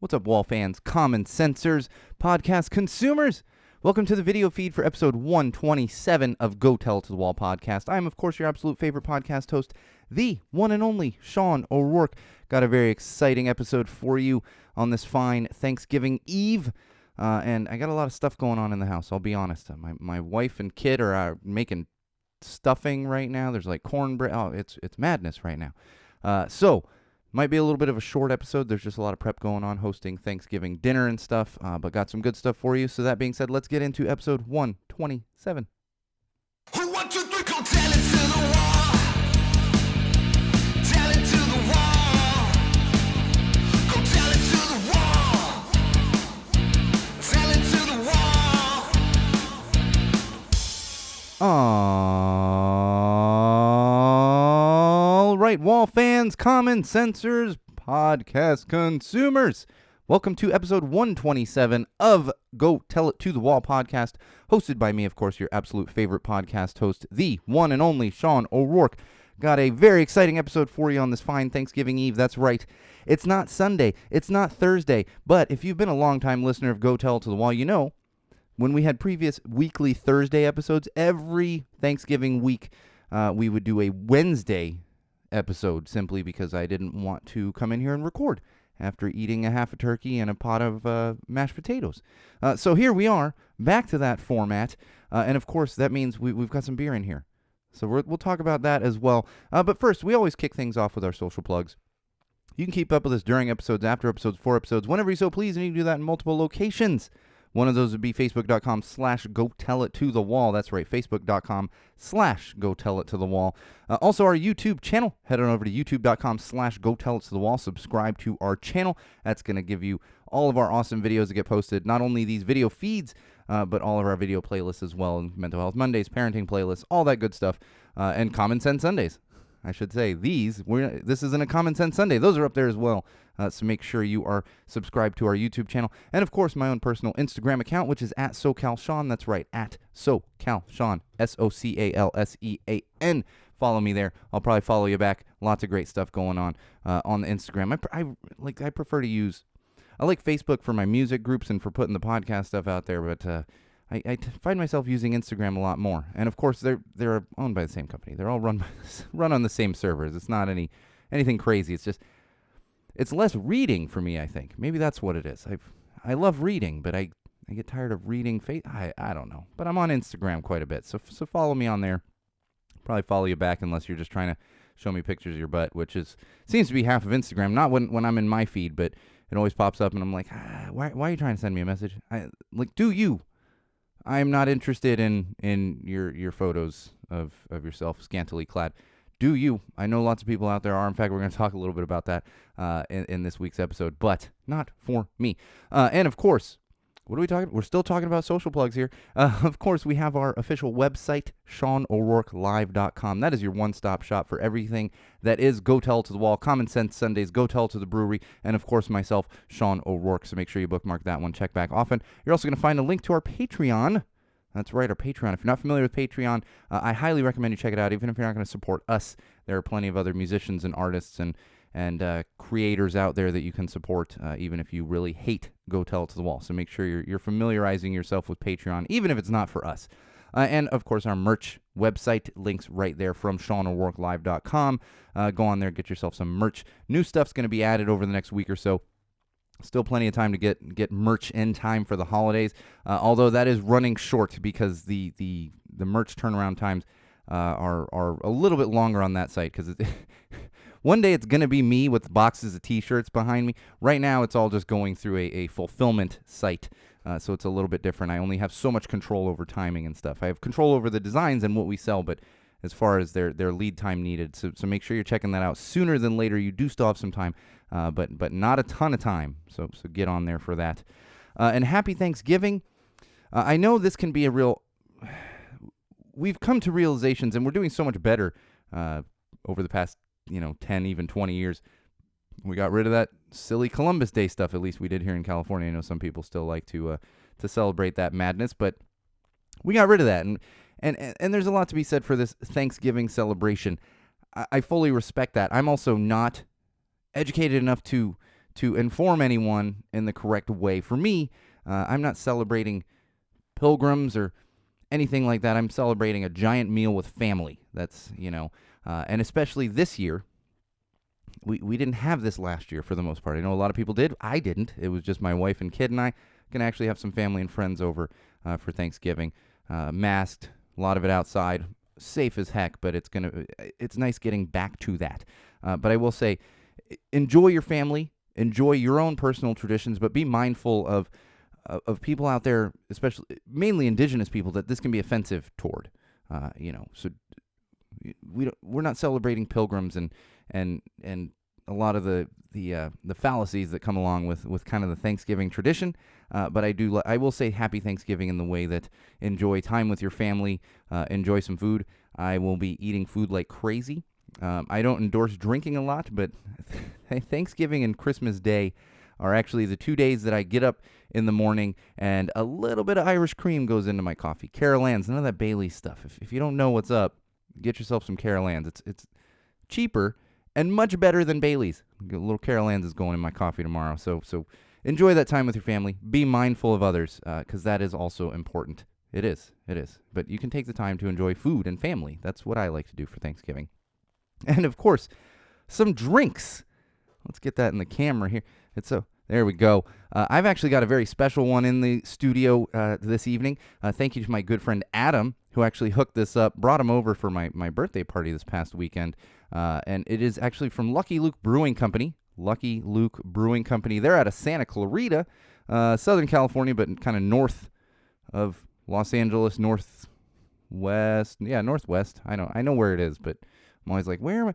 What's up, wall fans, common sensors, podcast consumers? Welcome to the video feed for episode 127 of Go Tell It to the Wall podcast. I am, of course, your absolute favorite podcast host, the one and only Sean O'Rourke. Got a very exciting episode for you on this fine Thanksgiving Eve. And I got a lot of stuff going on in the house, I'll be honest. My wife and kid are making stuffing right now. There's like cornbread. Oh, it's madness right now. So might be a little bit of a short episode. There's just a lot of prep going on, hosting Thanksgiving dinner and stuff, but got some good stuff for you. So that being said, let's get into episode 127. Who 1, 2, 3, go tell it to the wall. Tell it to the wall. Go tell it to the wall. Tell it to the wall. All right, wall fans, common sensors, podcast consumers. Welcome to episode 127 of Go Tell It to the Wall podcast, hosted by me, of course, your absolute favorite podcast host, the one and only Sean O'Rourke. Got a very exciting episode for you on this fine Thanksgiving Eve. That's right. It's not Sunday. It's not Thursday. But if you've been a long-time listener of Go Tell It to the Wall, you know when we had previous weekly Thursday episodes, every Thanksgiving week we would do a Wednesday episode simply because I didn't want to come in here and record after eating a half a turkey and a pot of mashed potatoes. So here we are, back to that format. And of course, that means we've got some beer in here. So we'll talk about that as well. But first, we always kick things off with our social plugs. You can keep up with us during episodes, after episodes, for episodes, whenever you so please, and you can do that in multiple locations. One of those would be facebook.com/GoTellItToTheWall. That's right, facebook.com/GoTellItToTheWall. Also, our YouTube channel. Head on over to youtube.com/GoTellItToTheWall. Subscribe to our channel. That's going to give you all of our awesome videos that get posted. Not only these video feeds, but all of our video playlists as well. Mental Health Mondays, parenting playlists, all that good stuff. And Common Sense Sundays. I should say this isn't a Common Sense Sunday. Those are up there as well. So make sure you are subscribed to our YouTube channel. And, of course, my own personal Instagram account, which is at SoCalSean. That's right, at SoCalSean, SoCalSean. Follow me there. I'll probably follow you back. Lots of great stuff going on the Instagram. I prefer to use... I like Facebook for my music groups and for putting the podcast stuff out there, but I find myself using Instagram a lot more. And, of course, they're owned by the same company. They're all run on the same servers. It's not anything crazy. It's just... It's less reading for me, I think. Maybe that's what it is. I love reading, but I get tired of reading. I don't know. But I'm on Instagram quite a bit, so follow me on there. Probably follow you back unless you're just trying to show me pictures of your butt, which seems to be half of Instagram. Not when I'm in my feed, but it always pops up, and I'm like, why are you trying to send me a message? Do you? I'm not interested in your photos of yourself scantily clad. Do you? I know lots of people out there are. In fact, we're going to talk a little bit about that in this week's episode, but not for me. And, of course, what are we talking about? We're still talking about social plugs here. Of course, we have our official website, SeanO'RourkeLive.com. That is your one-stop shop for everything that is Go Tell It to the Wall, Common Sense Sundays, Go Tell It to the Brewery, and, of course, myself, Sean O'Rourke. So make sure you bookmark that one. Check back often. You're also going to find a link to our Patreon. That's right, our Patreon. If you're not familiar with Patreon, I highly recommend you check it out, even if you're not going to support us. There are plenty of other musicians and artists and creators out there that you can support, even if you really hate Go Tell It to the Wall. So make sure you're familiarizing yourself with Patreon, even if it's not for us. And, of course, our merch website, links right there from SeanO'RourkeLive.com. Go on there, get yourself some merch. New stuff's going to be added over the next week or so. Still plenty of time to get merch in time for the holidays, although that is running short because the merch turnaround times are a little bit longer on that site because one day it's going to be me with boxes of T-shirts behind me. Right now it's all just going through a fulfillment site, so it's a little bit different. I only have so much control over timing and stuff. I have control over the designs and what we sell, but as far as their lead time needed, so make sure you're checking that out sooner than later. You do still have some time. But not a ton of time, so get on there for that. And happy Thanksgiving. I know this can be a real... We've come to realizations, and we're doing so much better over the past, 10, even 20 years. We got rid of that silly Columbus Day stuff, at least we did here in California. I know some people still like to celebrate that madness, but we got rid of that. And there's a lot to be said for this Thanksgiving celebration. I fully respect that. I'm also not educated enough to to inform anyone in the correct way. For me, I'm not celebrating pilgrims or anything like that. I'm celebrating a giant meal with family. That's, and especially this year, we didn't have this last year for the most part. I know a lot of people did. I didn't. It was just my wife and kid and I. Can actually have some family and friends over for Thanksgiving. Masked, a lot of it outside, safe as heck, but it's nice getting back to that. But I will say, enjoy your family, enjoy your own personal traditions, but be mindful of people out there, especially mainly indigenous people, that this can be offensive toward. So we're not celebrating pilgrims and a lot of the fallacies that come along with kind of the Thanksgiving tradition. But I will say happy Thanksgiving in the way that enjoy time with your family, enjoy some food. I will be eating food like crazy. I don't endorse drinking a lot, but Thanksgiving and Christmas Day are actually the 2 days that I get up in the morning and a little bit of Irish cream goes into my coffee. Carol Ann's, none of that Bailey's stuff. If you don't know what's up, get yourself some Carol Ann's. It's cheaper and much better than Bailey's. A little Carol Ann's is going in my coffee tomorrow. So enjoy that time with your family. Be mindful of others, because that is also important. It is. But you can take the time to enjoy food and family. That's what I like to do for Thanksgiving. And, of course, some drinks. Let's get that in the camera here. There we go. I've actually got a very special one in the studio this evening. Thank you to my good friend Adam, who actually hooked this up, brought him over for my birthday party this past weekend. And it is actually from Lucky Luke Brewing Company. Lucky Luke Brewing Company. They're out of Santa Clarita, Southern California, but kind of north of Los Angeles, northwest. Yeah, northwest. I know where it is, but I'm always like, where am I?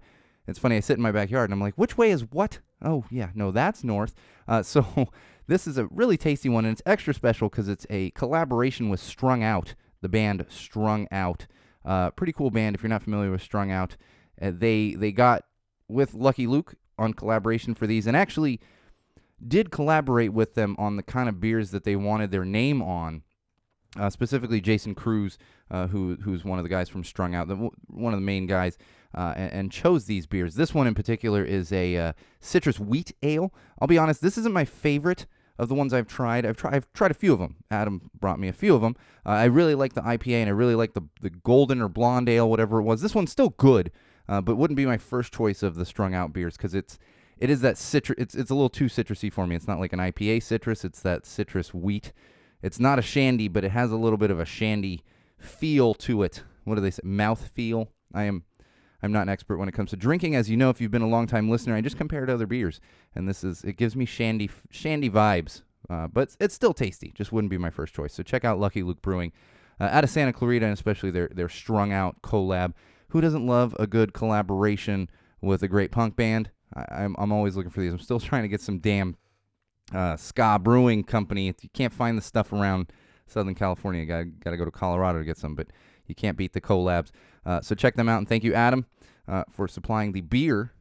It's funny, I sit in my backyard, and I'm like, which way is what? Oh, yeah, no, that's north. So this is a really tasty one, and it's extra special because it's a collaboration with Strung Out, the band Strung Out. Pretty cool band if you're not familiar with Strung Out. They got with Lucky Luke on collaboration for these, and actually did collaborate with them on the kind of beers that they wanted their name on. Specifically Jason Cruz, who's one of the guys from Strung Out, one of the main guys, and chose these beers. This one in particular is a citrus wheat ale. I'll be honest, this isn't my favorite of the ones I've tried. I've tried a few of them. Adam brought me a few of them. I really like the IPA, and I really like the golden or blonde ale, whatever it was. This one's still good, but wouldn't be my first choice of the Strung Out beers because it is that citrus. It's a little too citrusy for me. It's not like an IPA citrus. It's that citrus wheat. It's not a shandy, but it has a little bit of a shandy feel to it. What do they say? Mouth feel. I'm not an expert when it comes to drinking. As you know, if you've been a long-time listener, I just compare it to other beers. And it gives me shandy vibes. But it's still tasty. Just wouldn't be my first choice. So check out Lucky Luke Brewing out of Santa Clarita, and especially their Strung Out collab. Who doesn't love a good collaboration with a great punk band? I'm always looking for these. I'm still trying to get some damn ska brewing company. You can't find the stuff around Southern California. You gotta go to Colorado to get some, but you can't beat the collabs. So check them out, and thank you, Adam, for supplying the beer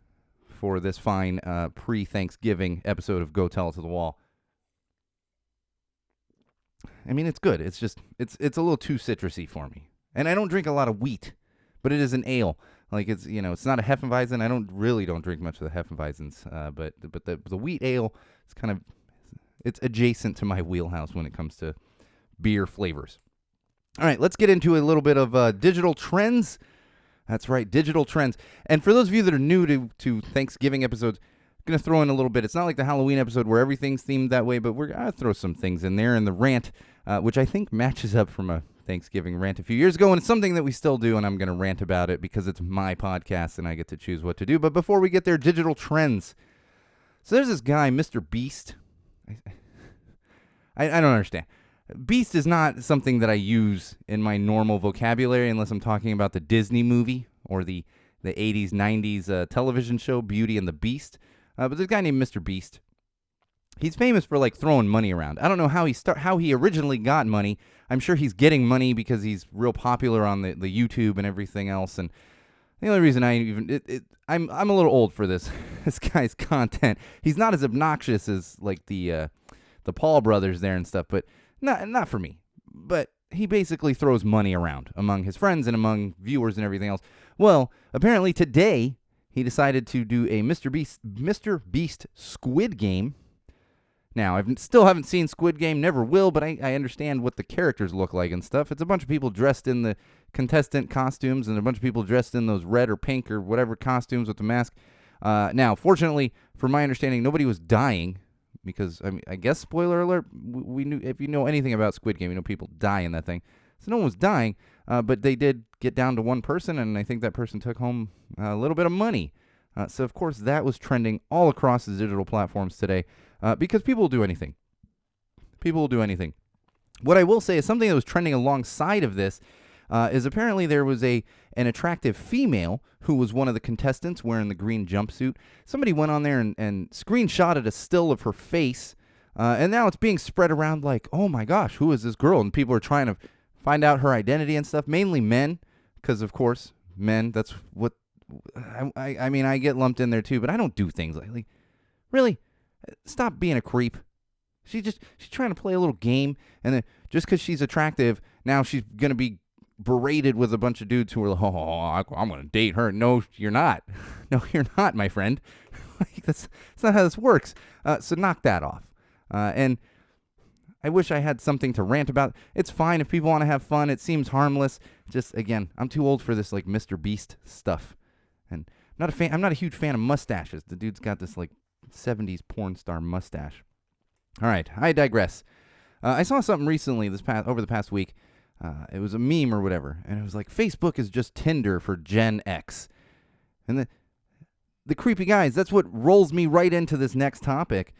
for this fine pre-Thanksgiving episode of Go Tell It to the Wall. I mean, it's good. It's just it's a little too citrusy for me, and I don't drink a lot of wheat, but it is an ale. Like it's not a Hefeweizen. I don't drink much of the Hefeweizens, but the wheat ale is it's adjacent to my wheelhouse when it comes to beer flavors. All right, let's get into a little bit of digital trends. That's right, digital trends. And for those of you that are new to Thanksgiving episodes, I'm going to throw in a little bit. It's not like the Halloween episode where everything's themed that way, but we're going to throw some things in there in the rant, which I think matches up from a Thanksgiving rant a few years ago, and it's something that we still do, and I'm going to rant about it because it's my podcast and I get to choose what to do. But before we get there, digital trends. So there's this guy, Mr. Beast. I don't understand. Beast is not something that I use in my normal vocabulary unless I'm talking about the Disney movie or the 80s, 90s television show, Beauty and the Beast. But there's a guy named Mr. Beast. He's famous for throwing money around. I don't know how he originally got money. I'm sure he's getting money because he's real popular on the YouTube and everything else. And the only reason I'm a little old for this guy's content. He's not as obnoxious as the Paul brothers there and stuff, but not for me. But he basically throws money around among his friends and among viewers and everything else. Well, apparently today he decided to do a Mr. Beast Squid Game. Now, still haven't seen Squid Game, never will, but I understand what the characters look like and stuff. It's a bunch of people dressed in the contestant costumes and a bunch of people dressed in those red or pink or whatever costumes with the mask. Now, fortunately, from my understanding, nobody was dying because, I guess, spoiler alert, we knew, if you know anything about Squid Game, you know people die in that thing. So no one was dying, but they did get down to one person, and I think that person took home a little bit of money. So, of course, that was trending all across the digital platforms today. Because people will do anything. People will do anything. What I will say is something that was trending alongside of this is apparently there was an attractive female who was one of the contestants wearing the green jumpsuit. Somebody went on there and screenshotted a still of her face, and now it's being spread around like, oh my gosh, who is this girl? And people are trying to find out her identity and stuff, mainly men, because, of course, men, that's what, I mean, I get lumped in there too, but I don't do things like really? Stop being a creep. She's trying to play a little game, and then just because she's attractive, now she's going to be berated with a bunch of dudes who are like, I'm going to date her. No, you're not. No, you're not, my friend. That's not how this works. So knock that off. And I wish I had something to rant about. It's fine if people want to have fun. It seems harmless. Just, again, I'm too old for this, like, Mr. Beast stuff. And I'm not a huge fan of mustaches. The dude's got this, like, 70s porn star mustache. All right, I digress. I saw something recently over the past week. It was a meme or whatever, and it was like, Facebook is just Tinder for Gen X. And the creepy guys, that's what rolls me right into this next topic,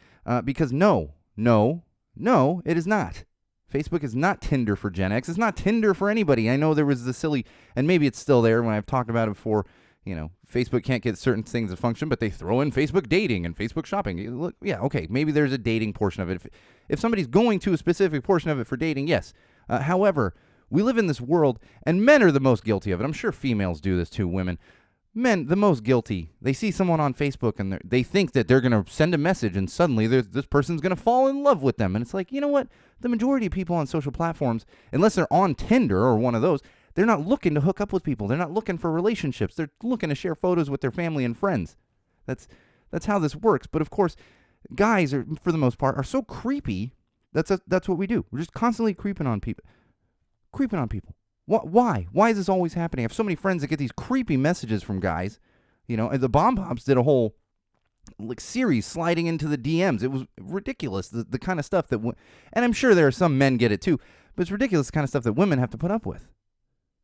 because no, it is not. Facebook is not Tinder for Gen X. It's not Tinder for anybody. I know there was the silly, and maybe it's still there when I've talked about it before. You know, Facebook can't get certain things to function, but they throw in Facebook dating and Facebook shopping. Look, yeah, okay, maybe there's a dating portion of it. If somebody's going to a specific portion of it for dating, yes. However, we live in this world, and men are the most guilty of it. I'm sure females do this too, women. Men, the most guilty. They see someone on Facebook, and they think that they're going to send a message, and suddenly this person's going to fall in love with them. And it's like, you know what? The majority of people on social platforms, unless they're on Tinder or one of those, they're not looking to hook up with people. They're not looking for relationships. They're looking to share photos with their family and friends. That's how this works. But of course, guys are, for the most part, are so creepy. That's what we do. We're just constantly creeping on people. Why? Why is this always happening? I have so many friends that get these creepy messages from guys. You know, and the Bomb Pops did a whole series sliding into the DMs. It was ridiculous. The kind of stuff that, and I'm sure there are some men get it too, but it's ridiculous the kind of stuff that women have to put up with.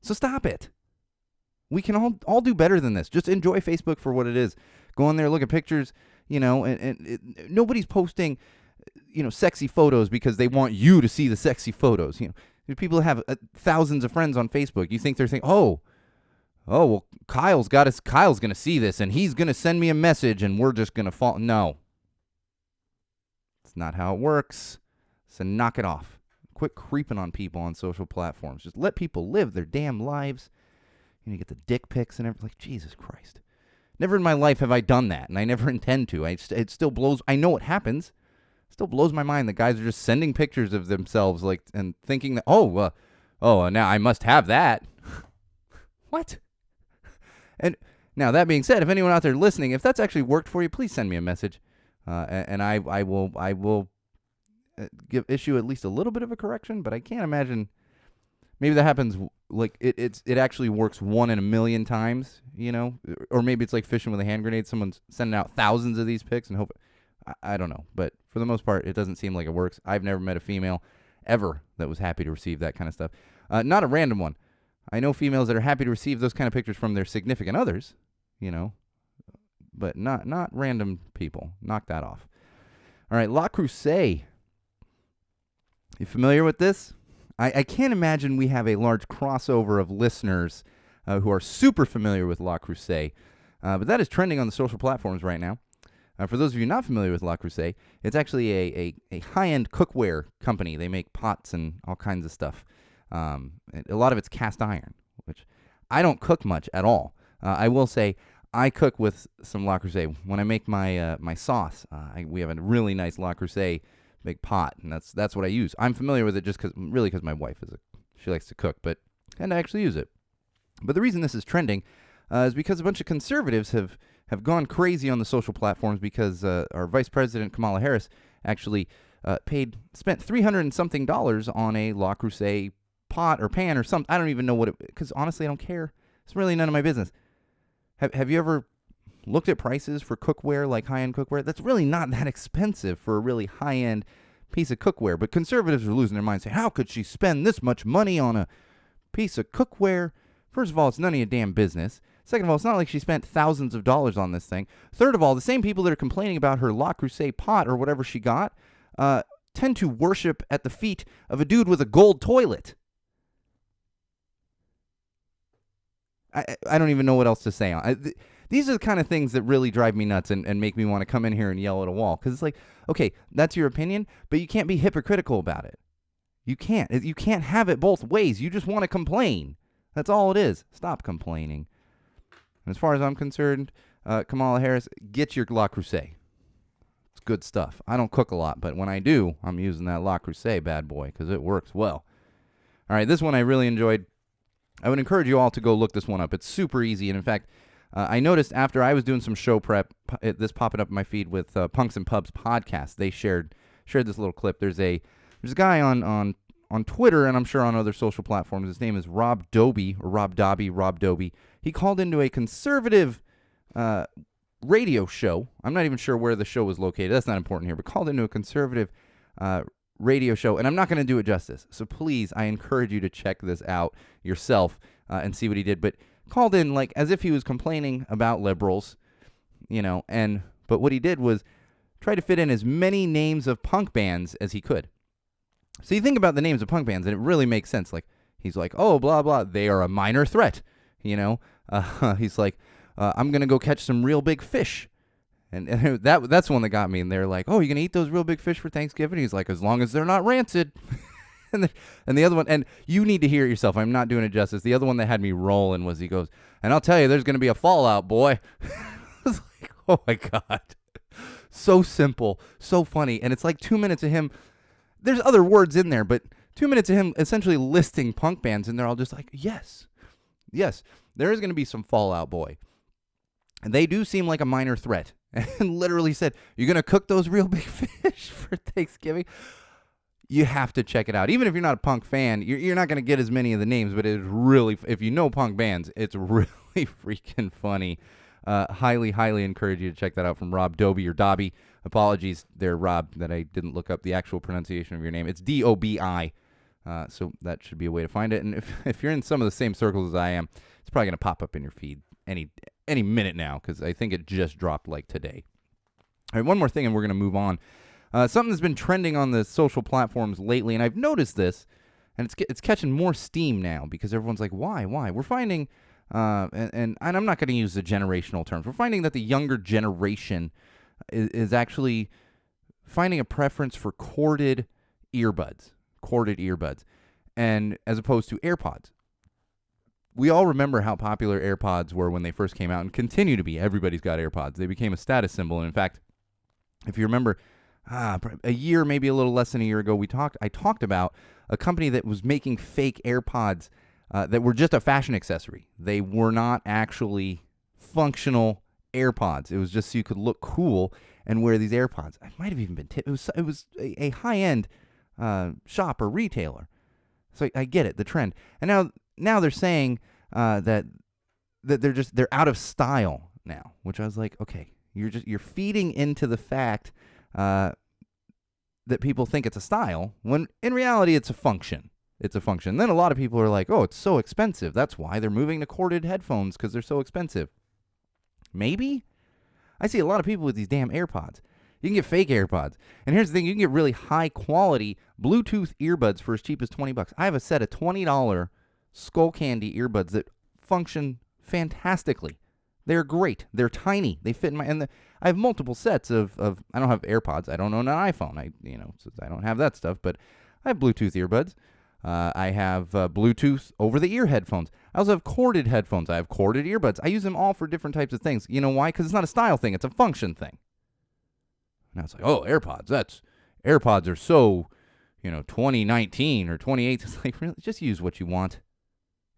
So stop it. We can all do better than this. Just enjoy Facebook for what it is. Go on there, look at pictures, you know, and nobody's posting, you know, sexy photos because they want you to see the sexy photos. You know, people have thousands of friends on Facebook. You think they're thinking, oh, well, Kyle's going to see this and he's going to send me a message and we're just going to fall. No. It's not how it works. So knock it off. Quit creeping on people on social platforms. Just let people live their damn lives. You know, you get the dick pics and everything. Like, Jesus Christ. Never in my life have I done that, and I never intend to. It still blows. I know it happens. It still blows my mind that guys are just sending pictures of themselves, like, and thinking that, now I must have that. What? And now that being said, if anyone out there listening, if that's actually worked for you, please send me a message, and I will issue at least a little bit of a correction, but I can't imagine. Maybe that happens, like, it actually works 1 in a million times, you know? Or maybe it's like fishing with a hand grenade. Someone's sending out thousands of these pics and hope. I don't know. But for the most part, it doesn't seem like it works. I've never met a female ever that was happy to receive that kind of stuff. Not a random one. I know females that are happy to receive those kind of pictures from their significant others, you know? But not random people. Knock that off. All right, La Crusade. You familiar with this? I can't imagine we have a large crossover of listeners who are super familiar with La Crusade, but that is trending on the social platforms right now. For those of you not familiar with La Crusade, it's actually a high-end cookware company. They make pots and all kinds of stuff. A lot of it's cast iron, which I don't cook much at all. I will say I cook with some La Crusade. When I make my sauce, we have a really nice La Crusade big pot, and that's what I use. I'm familiar with it just because my wife she likes to cook, and I actually use it. But the reason this is trending is because a bunch of conservatives have have gone crazy on the social platforms because our Vice President Kamala Harris actually spent $300 and something on a Le Creuset pot or pan or something. I don't even know what it, because honestly I don't care. It's really none of my business. Have you ever looked at prices for cookware, like high-end cookware? That's really not that expensive for a really high-end piece of cookware. But conservatives are losing their minds saying, how could she spend this much money on a piece of cookware? First of all, it's none of your damn business. Second of all, it's not like she spent thousands of dollars on this thing. Third of all, the same people that are complaining about her Le Creuset pot or whatever she got tend to worship at the feet of a dude with a gold toilet. I don't even know what else to say. These are the kind of things that really drive me nuts and make me want to come in here and yell at a wall. Because it's like, okay, that's your opinion, but you can't be hypocritical about it. You can't. You can't have it both ways. You just want to complain. That's all it is. Stop complaining. And as far as I'm concerned, Kamala Harris, get your Le Creuset. It's good stuff. I don't cook a lot, but when I do, I'm using that Le Creuset bad boy because it works well. All right, this one I really enjoyed. I would encourage you all to go look this one up. It's super easy. And in fact, I noticed after I was doing some show prep, this popping up in my feed with Punks and Pubs podcast. They shared this little clip. There's a guy on Twitter, and I'm sure on other social platforms. His name is Rob Dobie. He called into a conservative radio show. I'm not even sure where the show was located. That's not important here. But called into a conservative radio show, and I'm not going to do it justice. So please, I encourage you to check this out yourself and see what he did. But called in like as if he was complaining about liberals, but what he did was try to fit in as many names of punk bands as he could. So you think about the names of punk bands, and it really makes sense. Like he's like, oh, blah blah, they are a minor threat. He's like, I'm gonna go catch some real big fish. And that's one that got me. And they're like, oh, you're going to eat those real big fish for Thanksgiving? He's like, as long as they're not rancid. and the other one, and you need to hear it yourself. I'm not doing it justice. The other one that had me rolling was he goes, and I'll tell you, there's going to be a fallout, boy. I was like, oh, my God. So simple, so funny. And it's like 2 minutes of him. There's other words in there, but 2 minutes of him essentially listing punk bands. And they're all just like, yes, there is going to be some fallout, boy. And they do seem like a minor threat. And literally said, you're going to cook those real big fish for Thanksgiving? You have to check it out. Even if you're not a punk fan, you're not going to get as many of the names, but it's really, if you know punk bands, it's really freaking funny. Highly, highly encourage you to check that out from Rob Dobie or Dobby. Apologies there, Rob, that I didn't look up the actual pronunciation of your name. It's D-O-B-I. So that should be a way to find it. And if you're in some of the same circles as I am, it's probably going to pop up in your feed any minute now, because I think it just dropped like today. All right, one more thing, and we're going to move on. Something that's been trending on the social platforms lately, and I've noticed this, and it's catching more steam now because everyone's like, why? We're finding, and I'm not going to use the generational terms. We're finding that the younger generation is actually finding a preference for corded earbuds, and as opposed to AirPods. We all remember how popular AirPods were when they first came out and continue to be. Everybody's got AirPods. They became a status symbol. And in fact, if you remember, a year, maybe a little less than a year ago, I talked about a company that was making fake AirPods that were just a fashion accessory. They were not actually functional AirPods. It was just so you could look cool and wear these AirPods. I might have even been tipped. It was a high-end shop or retailer. So I get it, the trend. And now they're saying that they're out of style now, which I was like, okay, you're feeding into the fact that people think it's a style when in reality it's a function. Then a lot of people are like, oh, it's so expensive. That's why they're moving to corded headphones, because they're so expensive. Maybe. I see a lot of people with these damn AirPods. You can get fake AirPods. And here's the thing, you can get really high quality Bluetooth earbuds for as cheap as $20. I have a set of $20 Skull Candy earbuds that function fantastically. They're great. They're tiny. They fit in my, I have multiple sets of I don't have AirPods. I don't own an iPhone. I don't have that stuff, but I have Bluetooth earbuds. I have Bluetooth over-the-ear headphones. I also have corded headphones. I have corded earbuds. I use them all for different types of things. You know why? Because it's not a style thing. It's a function thing. Now it's like, oh, AirPods are so, 2019 or 2018. It's like, really, just use what you want.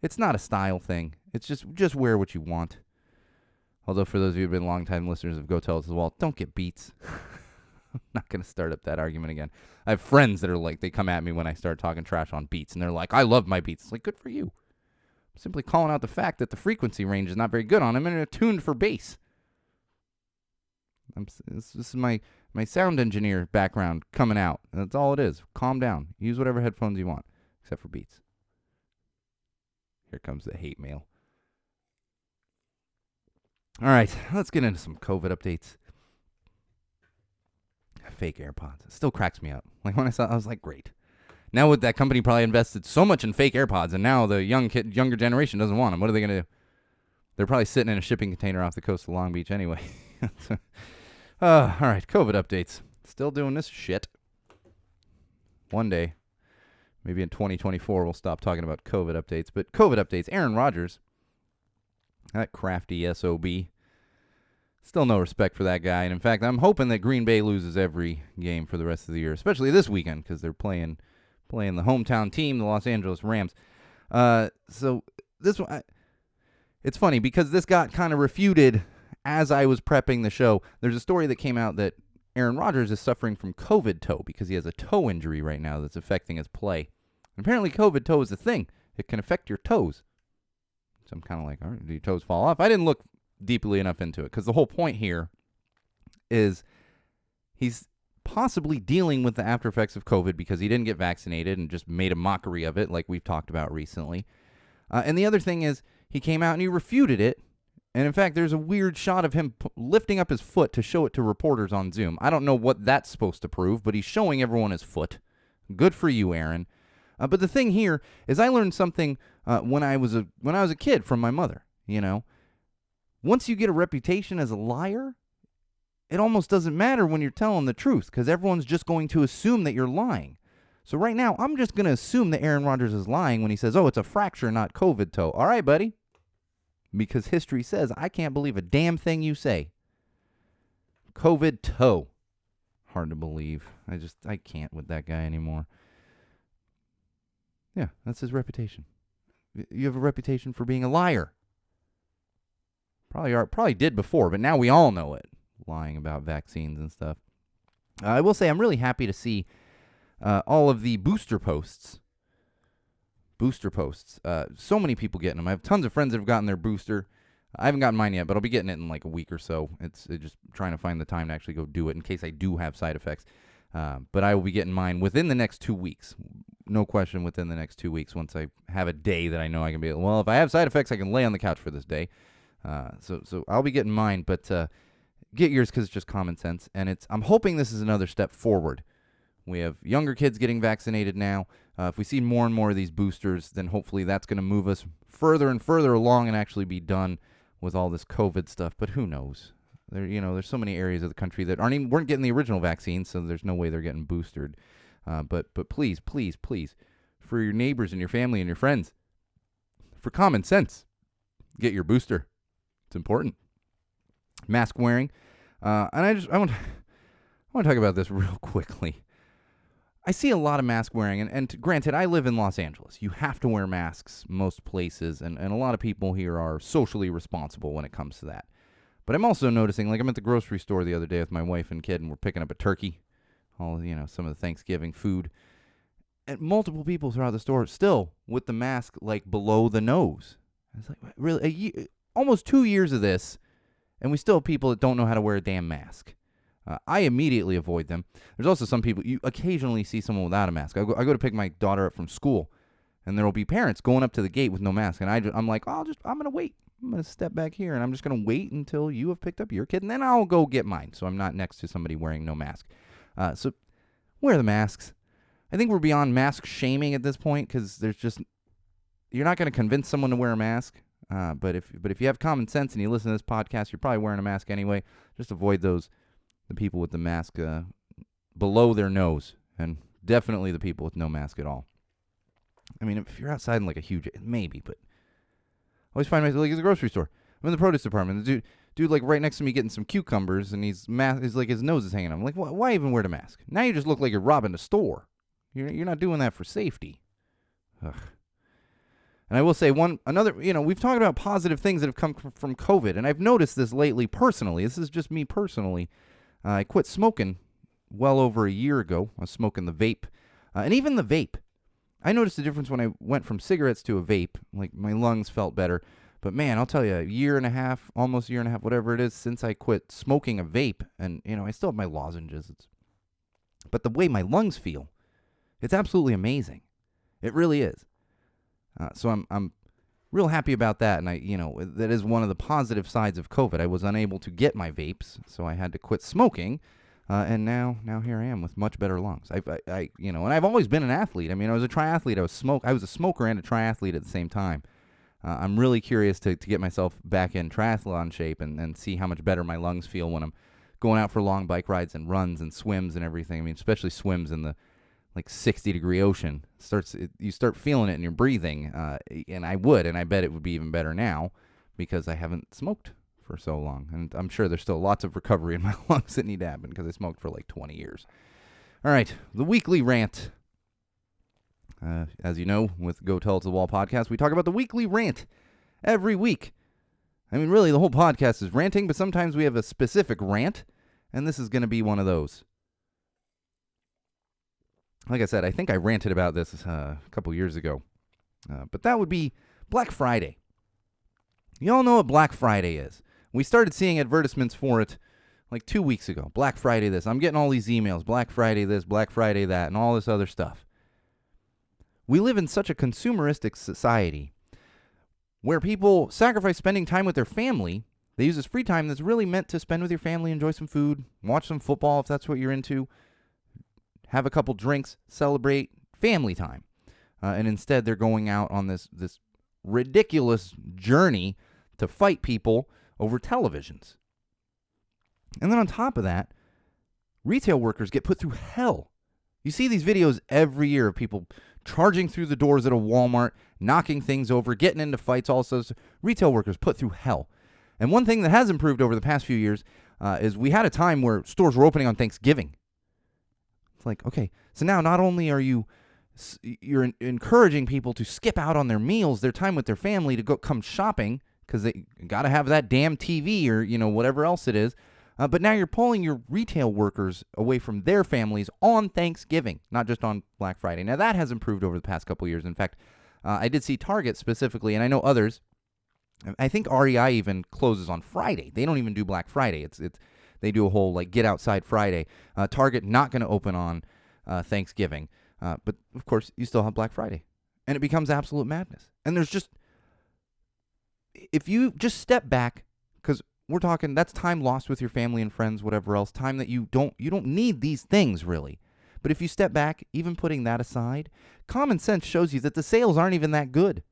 It's not a style thing. It's just wear what you want. Although for those of you who've been longtime listeners of Go Tell Us as well, don't get Beats. I'm not going to start up that argument again. I have friends that are like, they come at me when I start talking trash on Beats, and they're like, I love my Beats. It's like, good for you. I'm simply calling out the fact that the frequency range is not very good on them, and they're tuned for bass. This is my sound engineer background coming out. That's all it is. Calm down. Use whatever headphones you want, except for Beats. Here comes the hate mail. All right, let's get into some COVID updates. Fake AirPods. It still cracks me up. Like when I saw it, I was like, great. Now with that company probably invested so much in fake AirPods, and now the younger generation doesn't want them. What are they going to do? They're probably sitting in a shipping container off the coast of Long Beach anyway. All right, COVID updates. Still doing this shit. One day, maybe in 2024, we'll stop talking about COVID updates. But COVID updates, Aaron Rodgers, that crafty SOB, still no respect for that guy. And in fact, I'm hoping that Green Bay loses every game for the rest of the year, especially this weekend, because they're playing the hometown team, the Los Angeles Rams. So this one, it's funny because this got kind of refuted as I was prepping the show. There's a story that came out that Aaron Rodgers is suffering from COVID toe because he has a toe injury right now that's affecting his play. And apparently COVID toe is a thing. It can affect your toes. So I'm kind of like, all right, do your toes fall off? I didn't look deeply enough into it because the whole point here is he's possibly dealing with the after effects of COVID because he didn't get vaccinated and just made a mockery of it like we've talked about recently. And the other thing is he came out and he refuted it. And in fact, there's a weird shot of him lifting up his foot to show it to reporters on Zoom. I don't know what that's supposed to prove, but he's showing everyone his foot. Good for you, Aaron. But the thing here is I learned something when I was a kid from my mother, you know. Once you get a reputation as a liar, it almost doesn't matter when you're telling the truth because everyone's just going to assume that you're lying. So right now, I'm just going to assume that Aaron Rodgers is lying when he says, oh, it's a fracture, not COVID toe. All right, buddy. Because history says I can't believe a damn thing you say. COVID toe. Hard to believe. I can't with that guy anymore. Yeah, that's his reputation. You have a reputation for being a liar. Probably did before, but now we all know it. Lying about vaccines and stuff. I will say I'm really happy to see all of the booster posts. So many people getting them. I have tons of friends that have gotten their booster. I haven't gotten mine yet, but I'll be getting it in like a week or so. It's just trying to find the time to actually go do it in case I do have side effects. But I will be getting mine within the next 2 weeks. No question, within the next 2 weeks once I have a day that I know I can be, well, if I have side effects, I can lay on the couch for this day. So I'll be getting mine, but get yours because it's just common sense. And I'm hoping this is another step forward. We have younger kids getting vaccinated now. If we see more and more of these boosters, then hopefully that's going to move us further and further along and actually be done with all this COVID stuff. But who knows? There's so many areas of the country that weren't getting the original vaccine, so there's no way they're getting boosted. But please, please, please, for your neighbors and your family and your friends, for common sense, get your booster. It's important. Mask wearing, and I want to talk about this real quickly. I see a lot of mask wearing, and granted, I live in Los Angeles. You have to wear masks most places, and a lot of people here are socially responsible when it comes to that. But I'm also noticing, like I'm at the grocery store the other day with my wife and kid, and we're picking up a turkey, some of the Thanksgiving food, and multiple people throughout the store still with the mask like below the nose. It's like, really, almost 2 years of this, and we still have people that don't know how to wear a damn mask. I immediately avoid them. There's also some people, you occasionally see someone without a mask. I go to pick my daughter up from school, and there will be parents going up to the gate with no mask, and I'm like, I'm going to wait. I'm going to step back here, and I'm just going to wait until you have picked up your kid, and then I'll go get mine, so I'm not next to somebody wearing no mask. So wear the masks. I think we're beyond mask shaming at this point, because you're not going to convince someone to wear a mask, but if you have common sense and you listen to this podcast, you're probably wearing a mask anyway. Just avoid the people with the mask below their nose, and definitely the people with no mask at all. I mean, if you're outside in like a huge, maybe, but I always find myself like at the grocery store. I'm in the produce department. The dude like right next to me getting some cucumbers, and he's like his nose is hanging out. I'm like, why even wear the mask? Now you just look like you're robbing a store. You're not doing that for safety. Ugh. And I will say another, we've talked about positive things that have come from COVID, and I've noticed this lately personally. This is just me personally. I quit smoking well over a year ago. I was smoking the vape, and even the vape. I noticed the difference when I went from cigarettes to a vape. Like, my lungs felt better. But, man, I'll tell you, almost a year and a half, whatever it is, since I quit smoking a vape, and, I still have my lozenges. But the way my lungs feel, it's absolutely amazing. It really is. So I'm real happy about that, and that is one of the positive sides of COVID. I was unable to get my vapes, so I had to quit smoking. And now here I am with much better lungs. And I've always been an athlete. I mean, I was a triathlete. I was a smoker and a triathlete at the same time. I'm really curious to get myself back in triathlon shape and see how much better my lungs feel when I'm going out for long bike rides and runs and swims and everything. I mean, especially swims in the 60-degree ocean. You start feeling it in your breathing. And I bet it would be even better now because I haven't smoked for so long. And I'm sure there's still lots of recovery in my lungs that need to happen because I smoked for 20 years. All right, the weekly rant. As you know, with Go Tell It to the Wall podcast, we talk about the weekly rant every week. I mean, really, the whole podcast is ranting, but sometimes we have a specific rant, and this is going to be one of those. Like I said, I think I ranted about this a couple years ago, but that would be Black Friday. You all know what Black Friday is. We started seeing advertisements for it 2 weeks ago. Black Friday this. I'm getting all these emails. Black Friday this, Black Friday that, and all this other stuff. We live in such a consumeristic society where people sacrifice spending time with their family. They use this free time that's really meant to spend with your family, enjoy some food, watch some football if that's what you're into, have a couple drinks, celebrate family time. And instead they're going out on this ridiculous journey to fight people over televisions. And then on top of that, retail workers get put through hell. You see these videos every year of people charging through the doors at a Walmart, knocking things over, getting into fights, also retail workers put through hell. And one thing that has improved over the past few years is we had a time where stores were opening on Thanksgiving. It's like, okay, so now not only are you're encouraging people to skip out on their meals, their time with their family, to go come shopping because they got to have that damn TV or whatever else it is. But now you're pulling your retail workers away from their families on Thanksgiving, not just on Black Friday. Now, that has improved over the past couple of years. In fact, I did see Target specifically, and I know others. I think REI even closes on Friday. They don't even do Black Friday. They do a whole Get Outside Friday. Target not going to open on Thanksgiving. But, of course, you still have Black Friday. And it becomes absolute madness. And if you just step back, because we're talking, that's time lost with your family and friends, whatever else, time that you don't need these things, really. But if you step back, even putting that aside, common sense shows you that the sales aren't even that good.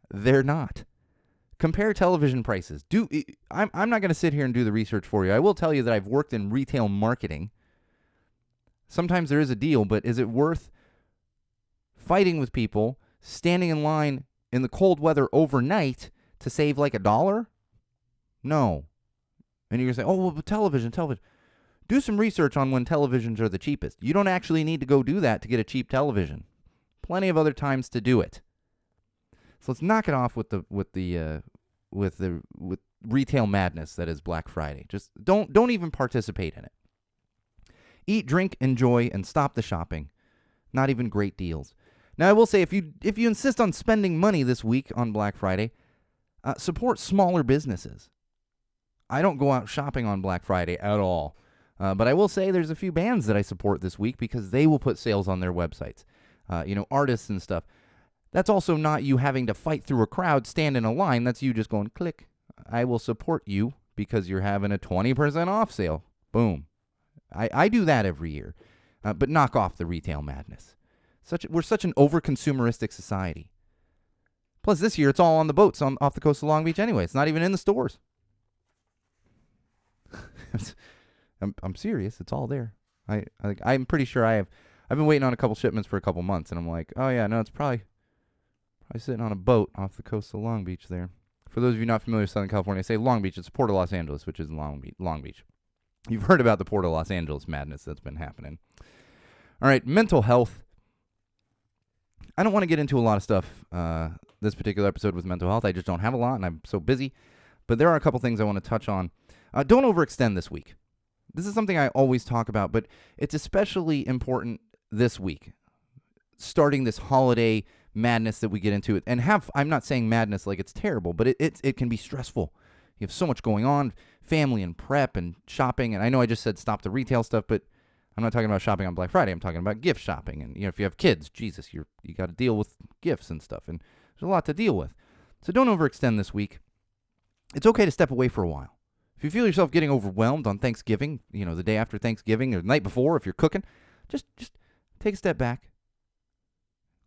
They're not. Compare television prices. I'm not going to sit here and do the research for you. I will tell you that I've worked in retail marketing. Sometimes there is a deal, but is it worth fighting with people, standing in line in the cold weather overnight to save $1? No. And you're going to say, oh, well, television. Do some research on when televisions are the cheapest. You don't actually need to go do that to get a cheap television. Plenty of other times to do it. So let's knock it off with retail madness that is Black Friday. Just don't even participate in it. Eat, drink, enjoy, and stop the shopping. Not even great deals. Now, I will say, if you insist on spending money this week on Black Friday, support smaller businesses. I don't go out shopping on Black Friday at all. But I will say there's a few bands that I support this week because they will put sales on their websites. Artists and stuff. That's also not you having to fight through a crowd, stand in a line. That's you just going, click. I will support you because you're having a 20% off sale. Boom. I do that every year. But knock off the retail madness. We're such an over-consumeristic society. Plus, this year, it's all on the boats off the coast of Long Beach anyway. It's not even in the stores. I'm serious. It's all there. I'm pretty sure I've been waiting on a couple shipments for a couple months, and I'm like, oh yeah, no, it's probably sitting on a boat off the coast of Long Beach there. For those of you not familiar with Southern California, I say Long Beach. It's Port of Los Angeles, which is Long Beach. You've heard about the Port of Los Angeles madness that's been happening. All right, mental health. I don't want to get into a lot of stuff this particular episode with mental health. I just don't have a lot, and I'm so busy. But there are a couple things I want to touch on. Don't overextend this week. This is something I always talk about, but it's especially important this week, starting this holiday madness that we get into. And I'm not saying madness like it's terrible, but it can be stressful. You have so much going on, family and prep and shopping. And I know I just said stop the retail stuff, but I'm not talking about shopping on Black Friday. I'm talking about gift shopping. And if you have kids, Jesus, you got to deal with gifts and stuff. And there's a lot to deal with. So don't overextend this week. It's okay to step away for a while. If you feel yourself getting overwhelmed on Thanksgiving, the day after Thanksgiving or the night before, if you're cooking, just take a step back.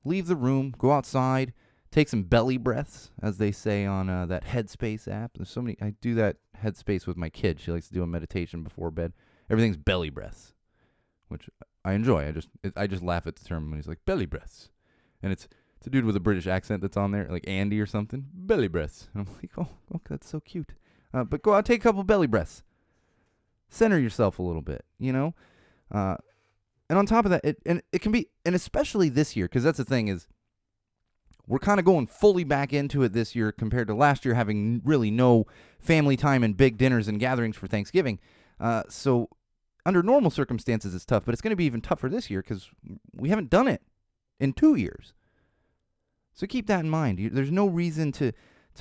Leave the room, go outside, take some belly breaths, as they say on that Headspace app. There's so many. I do that Headspace with my kid. She likes to do a meditation before bed. Everything's belly breaths, which I enjoy. I just laugh at the term when he's like belly breaths, and it's a dude with a British accent that's on there, like Andy or something. Belly breaths. And I'm like, oh, that's so cute. But go out, take a couple belly breaths. Center yourself a little bit, And on top of that, it can be, and especially this year, because that's the thing is, we're kind of going fully back into it this year compared to last year, having really no family time and big dinners and gatherings for Thanksgiving. So under normal circumstances, it's tough, but it's going to be even tougher this year because we haven't done it in 2 years. So keep that in mind. There's no reason to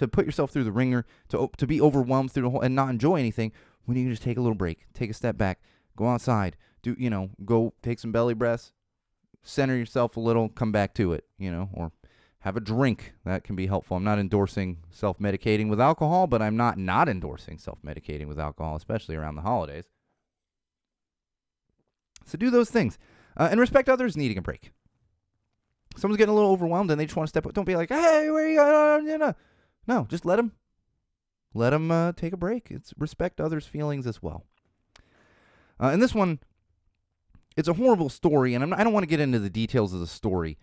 put yourself through the ringer, to be overwhelmed through the whole and not enjoy anything when you can just take a little break, take a step back, go outside, go take some belly breaths, center yourself a little, come back to it, or have a drink. That can be helpful. I'm not endorsing self-medicating with alcohol, but I'm not endorsing self-medicating with alcohol, especially around the holidays. So do those things. And respect others needing a break. Someone's getting a little overwhelmed and they just want to step up. Don't be like, hey, where are you going? No, just let them take a break. It's respect others' feelings as well. And this one, it's a horrible story, and I don't want to get into the details of the story.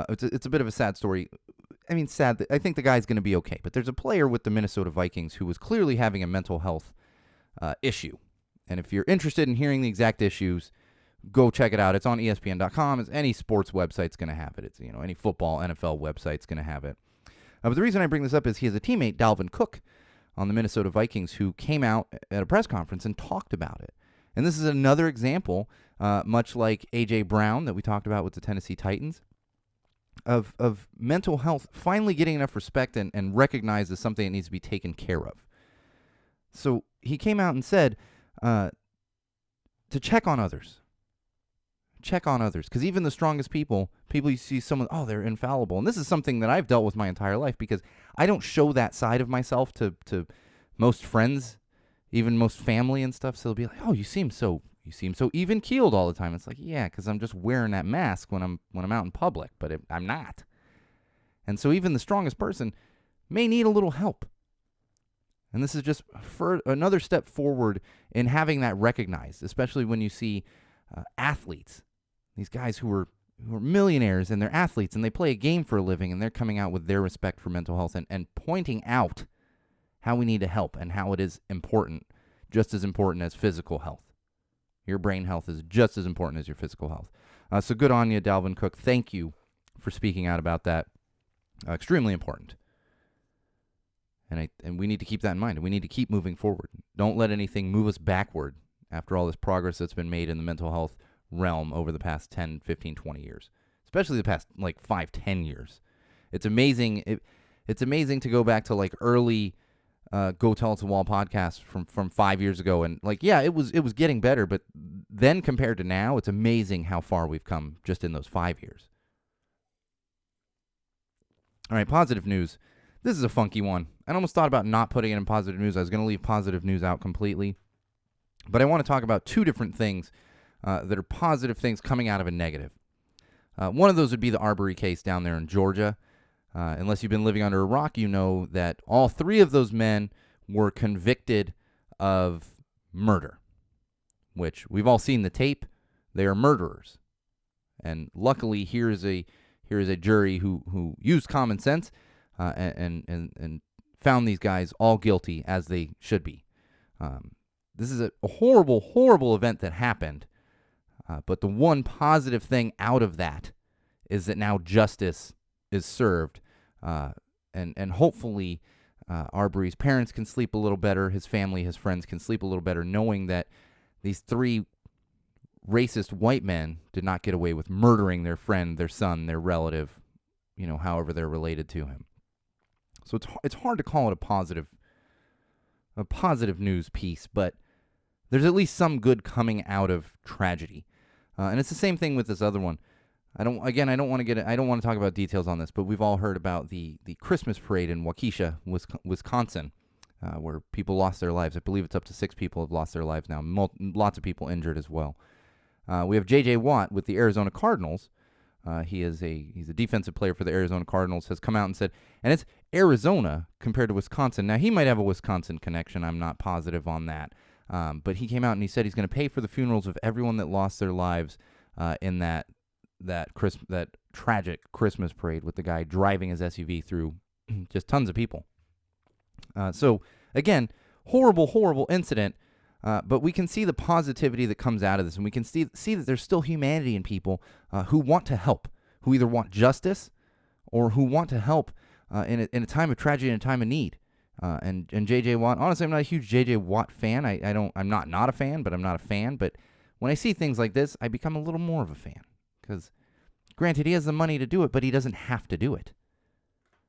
It's a bit of a sad story. I mean, sad. I think the guy's going to be okay. But there's a player with the Minnesota Vikings who was clearly having a mental health issue. And if you're interested in hearing the exact issues, go check it out. It's on ESPN.com. Any sports website's going to have it. It's any football, NFL website's going to have it. But the reason I bring this up is he has a teammate, Dalvin Cook, on the Minnesota Vikings, who came out at a press conference and talked about it. And this is another example, much like A.J. Brown that we talked about with the Tennessee Titans, of mental health finally getting enough respect and recognized as something that needs to be taken care of. So he came out and said to check on others. Check on others, because even the strongest people you see someone, they're infallible. And this is something that I've dealt with my entire life because I don't show that side of myself to most friends, even most family and stuff. So they'll be like, oh, you seem so even keeled all the time. It's like, yeah, because I'm just wearing that mask when I'm out in public, but I'm not. And so even the strongest person may need a little help. And this is just for another step forward in having that recognized, especially when you see athletes. These guys who are millionaires and they're athletes and they play a game for a living and they're coming out with their respect for mental health and pointing out how we need to help and how it is important, just as important as physical health. Your brain health is just as important as your physical health. So good on you, Dalvin Cook. Thank you for speaking out about that. Extremely important. And we need to keep that in mind. We need to keep moving forward. Don't let anything move us backward after all this progress that's been made in the mental health realm over the past 10, 15, 20 years, especially the past 5, 10 years. It's amazing. It's amazing to go back to early Go Tell It to Wall podcast from 5 years ago. And it was getting better, but then compared to now, it's amazing how far we've come just in those 5 years. All right, positive news. This is a funky one. I almost thought about not putting it in positive news. I was going to leave positive news out completely. But I want to talk about two different things that are positive things coming out of a negative. One of those would be the Arbery case down there in Georgia. Unless you've been living under a rock, you know that all three of those men were convicted of murder, which we've all seen the tape. They are murderers. And luckily, here is a jury who used common sense and found these guys all guilty as they should be. This is a horrible, horrible event that happened. But the one positive thing out of that is that now justice is served and hopefully Arbery's parents can sleep a little better, his family, his friends can sleep a little better, knowing that these 3 racist white men did not get away with murdering their friend, their son, their relative, however they're related to him. So it's hard to call it a positive news piece, but there's at least some good coming out of tragedy. And it's the same thing with this other one. I don't want to talk about details on this, but we've all heard about the Christmas parade in Waukesha, Wisconsin, where people lost their lives. I believe it's up to 6 people have lost their lives now. Lots of people injured as well. We have J.J. Watt with the Arizona Cardinals. He's a defensive player for the Arizona Cardinals, has come out and said, and it's Arizona compared to Wisconsin. Now, he might have a Wisconsin connection. I'm not positive on that. But he came out and he said he's going to pay for the funerals of everyone that lost their lives in that tragic Christmas parade with the guy driving his SUV through just tons of people. So, again, horrible incident. But we can see the positivity that comes out of this, and we can see that there's still humanity in people who want to help, who either want justice or who want to help in a time of tragedy and a time of need. And J.J. Watt, honestly, I'm not a huge J.J. Watt fan. I'm not a fan, but I'm not a fan. But when I see things like this, I become a little more of a fan. Because, granted, he has the money to do it, but he doesn't have to do it.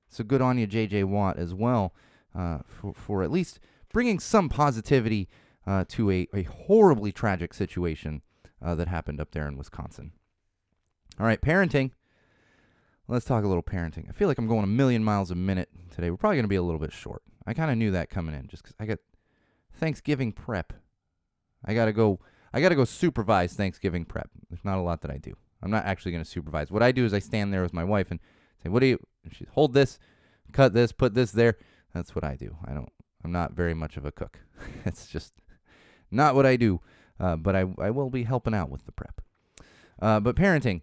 So good on you, J.J. Watt, as well, for at least bringing some positivity to a horribly tragic situation that happened up there in Wisconsin. All right, parenting. Let's talk a little parenting. I feel like I'm going a million miles a minute today. We're probably going to be a little bit short. I kind of knew that coming in just because I got Thanksgiving prep. I got to go supervise Thanksgiving prep. There's not a lot that I do. I'm not actually going to supervise. What I do is I stand there with my wife and say, "What do you?" And she hold this, cut this, put this there. That's what I do. I'm not very much of a cook. It's just not what I do. But I will be helping out with the prep. But parenting.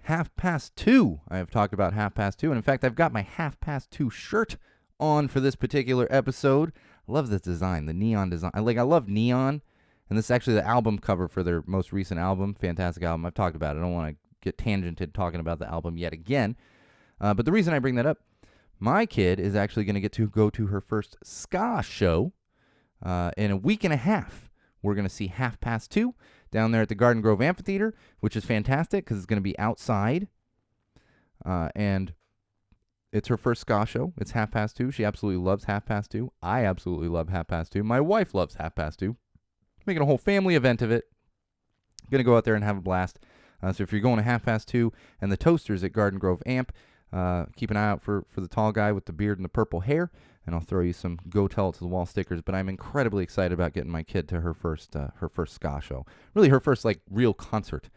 2:30. I have talked about 2:30. And in fact, I've got my 2:30 shirt on for this particular episode. I love this design, the neon design. I love neon. And this is actually the album cover for their most recent album. Fantastic album. I've talked about it. I don't want to get tangented talking about the album yet again. But the reason I bring that up, my kid is actually going to get to go to her first ska show in a week and a half. We're going to see 2:30 down there at the Garden Grove Amphitheater, which is fantastic because it's going to be outside. And it's her first ska show. It's 2:30. She absolutely loves 2:30. I absolutely love 2:30. My wife loves 2:30. Making a whole family event of it. Going to go out there and have a blast. So if you're going to 2:30 and the Toasters at Garden Grove Amp, keep an eye out for the tall guy with the beard and the purple hair, and I'll throw you some Go Tell It to the Wall stickers. But I'm incredibly excited about getting my kid to her first ska show. Really, her first real concert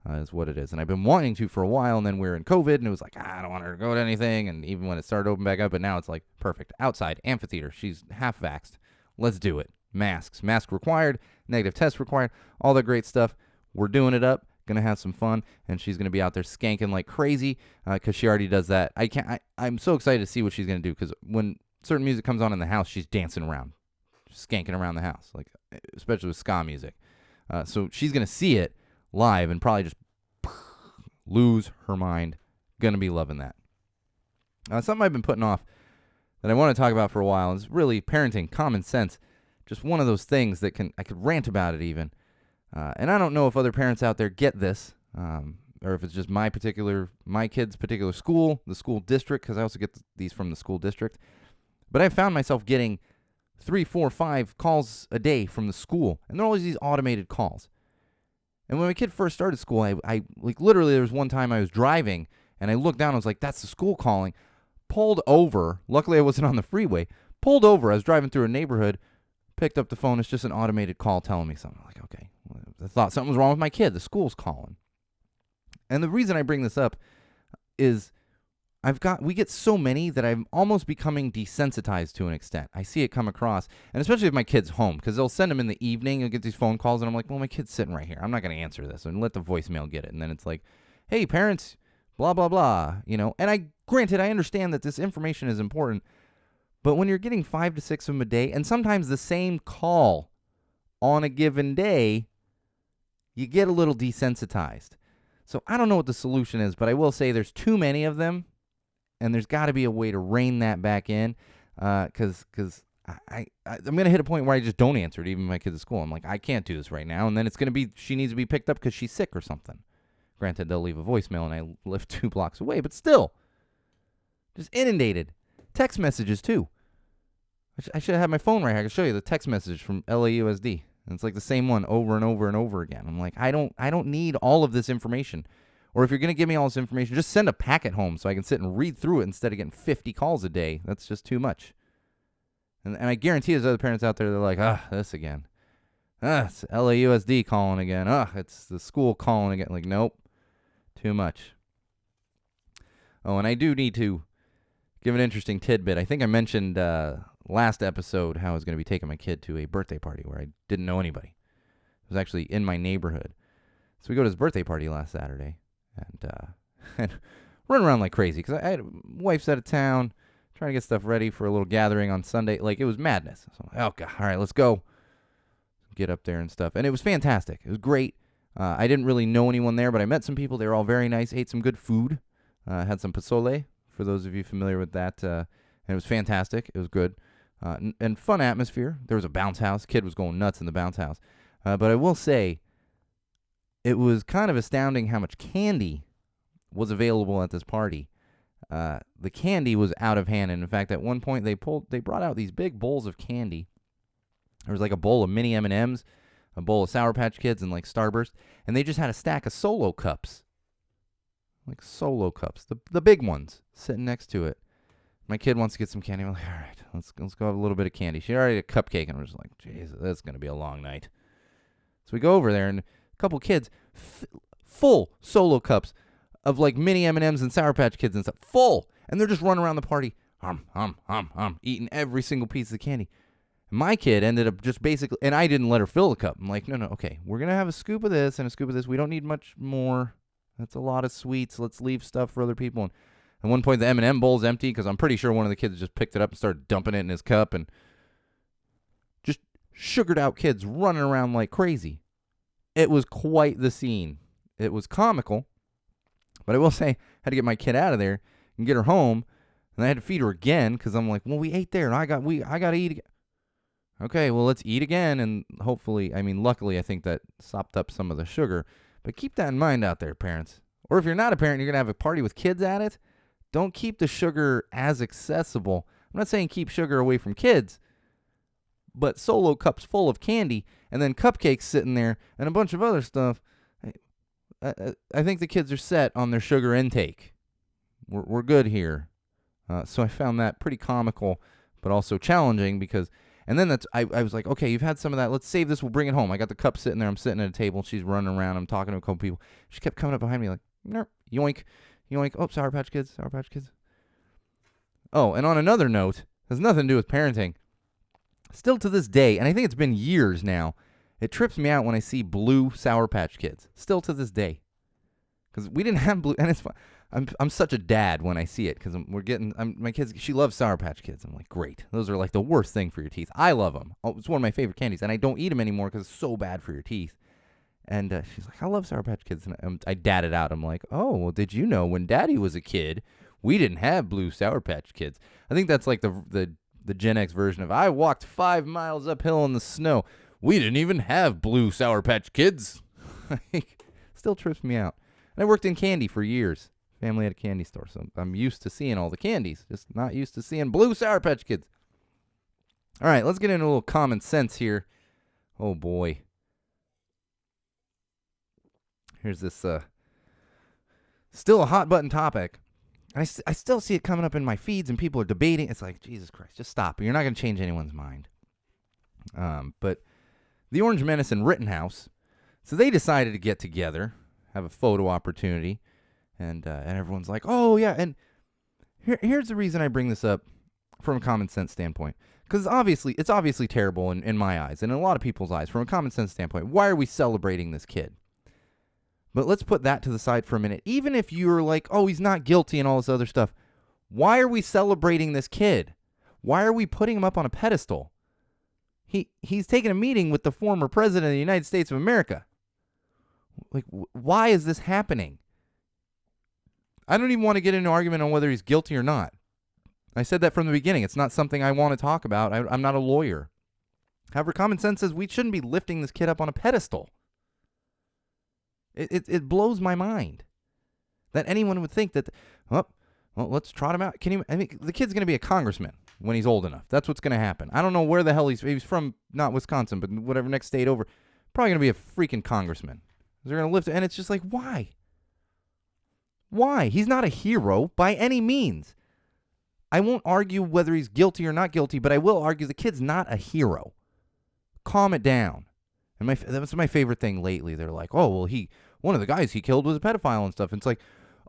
is what it is. And I've been wanting to for a while, and then we were in COVID, and it was like, I don't want her to go to anything. And even when it started to open back up, but now it's like perfect. Outside, amphitheater. She's half vaxxed. Let's do it. Masks. Mask required. Negative test required. All that great stuff. We're doing it up. Gonna have some fun, and she's gonna be out there skanking like crazy because she already does that. I'm so excited to see what she's gonna do because when certain music comes on in the house, she's dancing around, skanking around the house, especially with ska music. So she's gonna see it live and probably just lose her mind. Gonna be loving that. Something I've been putting off that I want to talk about for a while is really parenting, common sense. Just one of those things that I could rant about it even. And I don't know if other parents out there get this, or if it's just my kid's particular school, the school district, because I also get these from the school district. But I found myself getting 3, 4, 5 calls a day from the school, and they're always these automated calls. And when my kid first started school, I literally there was one time I was driving, and I looked down, I was like, that's the school calling. Pulled over. Luckily, I wasn't on the freeway. Pulled over. I was driving through a neighborhood. Picked up the phone. It's just an automated call telling me something. I'm like, okay. I thought something was wrong with my kid. The school's calling. And the reason I bring this up is we get so many that I'm almost becoming desensitized to an extent. I see it come across, and especially if my kid's home, because they'll send them in the evening and get these phone calls, and I'm like, well, my kid's sitting right here. I'm not going to answer this, and let the voicemail get it. And then it's like, hey, parents, blah, blah, blah, And granted, I understand that this information is important, but when you're getting 5 to 6 of them a day, and sometimes the same call on a given day, you get a little desensitized. So I don't know what the solution is, but I will say there's too many of them, and there's got to be a way to rein that back in, because I'm going to hit a point where I just don't answer it, even my kids at school. I'm like, I can't do this right now, and then it's going to be she needs to be picked up because she's sick or something. Granted, they'll leave a voicemail, and I live 2 blocks away, but still, just inundated. Text messages, too. I should have had my phone right here. I can show you the text message from LAUSD. And it's like the same one over and over and over again. I'm like, I don't need all of this information. Or if you're going to give me all this information, just send a packet home so I can sit and read through it instead of getting 50 calls a day. That's just too much. And I guarantee there's other parents out there that are like, this again. It's LAUSD calling again. It's the school calling again. Like, nope, too much. Oh, and I do need to give an interesting tidbit. I think I mentioned last episode how I was going to be taking my kid to a birthday party where I didn't know anybody. It was actually in my neighborhood. So we go to his birthday party last Saturday and run around like crazy because I had wife's out of town, trying to get stuff ready for a little gathering on Sunday. Like, it was madness. So I'm like, oh, God, all right, let's go. Get up there and stuff. And it was fantastic. It was great. I didn't really know anyone there, but I met some people. They were all very nice. Ate some good food. Had some pozole, for those of you familiar with that. And it was fantastic. It was good. And fun atmosphere. There was a bounce house. Kid was going nuts in the bounce house. But I will say, it was kind of astounding how much candy was available at this party. The candy was out of hand. And in fact, at one point, they brought out these big bowls of candy. There was like a bowl of mini M&Ms, a bowl of Sour Patch Kids, and like Starburst. And they just had a stack of Solo cups. Like Solo cups. The big ones sitting next to it. My kid wants to get some candy. I'm like, all right, let's go have a little bit of candy. She already had a cupcake, and we're just like, Jesus, that's going to be a long night. So we go over there, and a couple kids, full Solo cups of like mini M&Ms and Sour Patch Kids and stuff, full. And they're just running around the party, eating every single piece of the candy. My kid ended up just basically, and I didn't let her fill the cup. I'm like, no, okay, we're going to have a scoop of this and a scoop of this. We don't need much more. That's a lot of sweets. Let's leave stuff for other people. And at one point, the M&M bowl's empty because I'm pretty sure one of the kids just picked it up and started dumping it in his cup. And just sugared out kids running around like crazy. It was quite the scene. It was comical. But I will say, I had to get my kid out of there and get her home. And I had to feed her again because I'm like, well, we ate there and I got to eat again. Okay, well, let's eat again, and hopefully, luckily, I think that sopped up some of the sugar. But keep that in mind out there, parents. Or if you're not a parent, you're going to have a party with kids at it, don't keep the sugar as accessible. I'm not saying keep sugar away from kids, but Solo cups full of candy, and then cupcakes sitting there, and a bunch of other stuff. I think the kids are set on their sugar intake. We're good here. So I found that pretty comical, but also challenging because... And then I was like, okay, you've had some of that. Let's save this. We'll bring it home. I got the cup sitting there. I'm sitting at a table. She's running around. I'm talking to a couple people. She kept coming up behind me like, nerp, yoink, yoink. Oh, Sour Patch Kids, Sour Patch Kids. Oh, and on another note, has nothing to do with parenting. Still to this day, and I think it's been years now, it trips me out when I see blue Sour Patch Kids. Still to this day. Because we didn't have blue, and it's fun. I'm such a dad when I see it because my kids, she loves Sour Patch Kids. I'm like, great. Those are like the worst thing for your teeth. I love them. Oh, it's one of my favorite candies, and I don't eat them anymore because it's so bad for your teeth. And she's like, I love Sour Patch Kids. And I dad it out. I'm like, oh, well, did you know when Daddy was a kid, we didn't have blue Sour Patch Kids? I think that's like the Gen X version of I walked 5 miles uphill in the snow. We didn't even have blue Sour Patch Kids. Still trips me out. And I worked in candy for years. Family had a candy store, so I'm used to seeing all the candies, just not used to seeing blue Sour Patch Kids. All right, let's get into a little common sense here. Oh, boy. Here's this still a hot-button topic. I still see it coming up in my feeds, and people are debating. It's like, Jesus Christ, just stop. You're not going to change anyone's mind. But the Orange Menace and Rittenhouse, so they decided to get together, have a photo opportunity. And everyone's like, oh, yeah. And here's the reason I bring this up from a common sense standpoint. Because it's obviously terrible in my eyes and in a lot of people's eyes from a common sense standpoint. Why are we celebrating this kid? But let's put that to the side for a minute. Even if you're like, oh, he's not guilty and all this other stuff. Why are we celebrating this kid? Why are we putting him up on a pedestal? He's taking a meeting with the former president of the United States of America. Like, why is this happening? I don't even want to get into an argument on whether he's guilty or not. I said that from the beginning. It's not something I want to talk about. I'm not a lawyer. However, common sense says we shouldn't be lifting this kid up on a pedestal. It blows my mind that anyone would think that, well, let's trot him out. I mean, the kid's going to be a congressman when he's old enough. That's what's going to happen. I don't know where the hell he's from, not Wisconsin, but whatever next state over. Probably going to be a freaking congressman. They're going to lift it, and it's just like, why? Why? He's not a hero by any means. I won't argue whether he's guilty or not guilty, but I will argue the kid's not a hero. Calm it down. And that's my favorite thing lately. They're like, oh, well, one of the guys he killed was a pedophile and stuff. And it's like,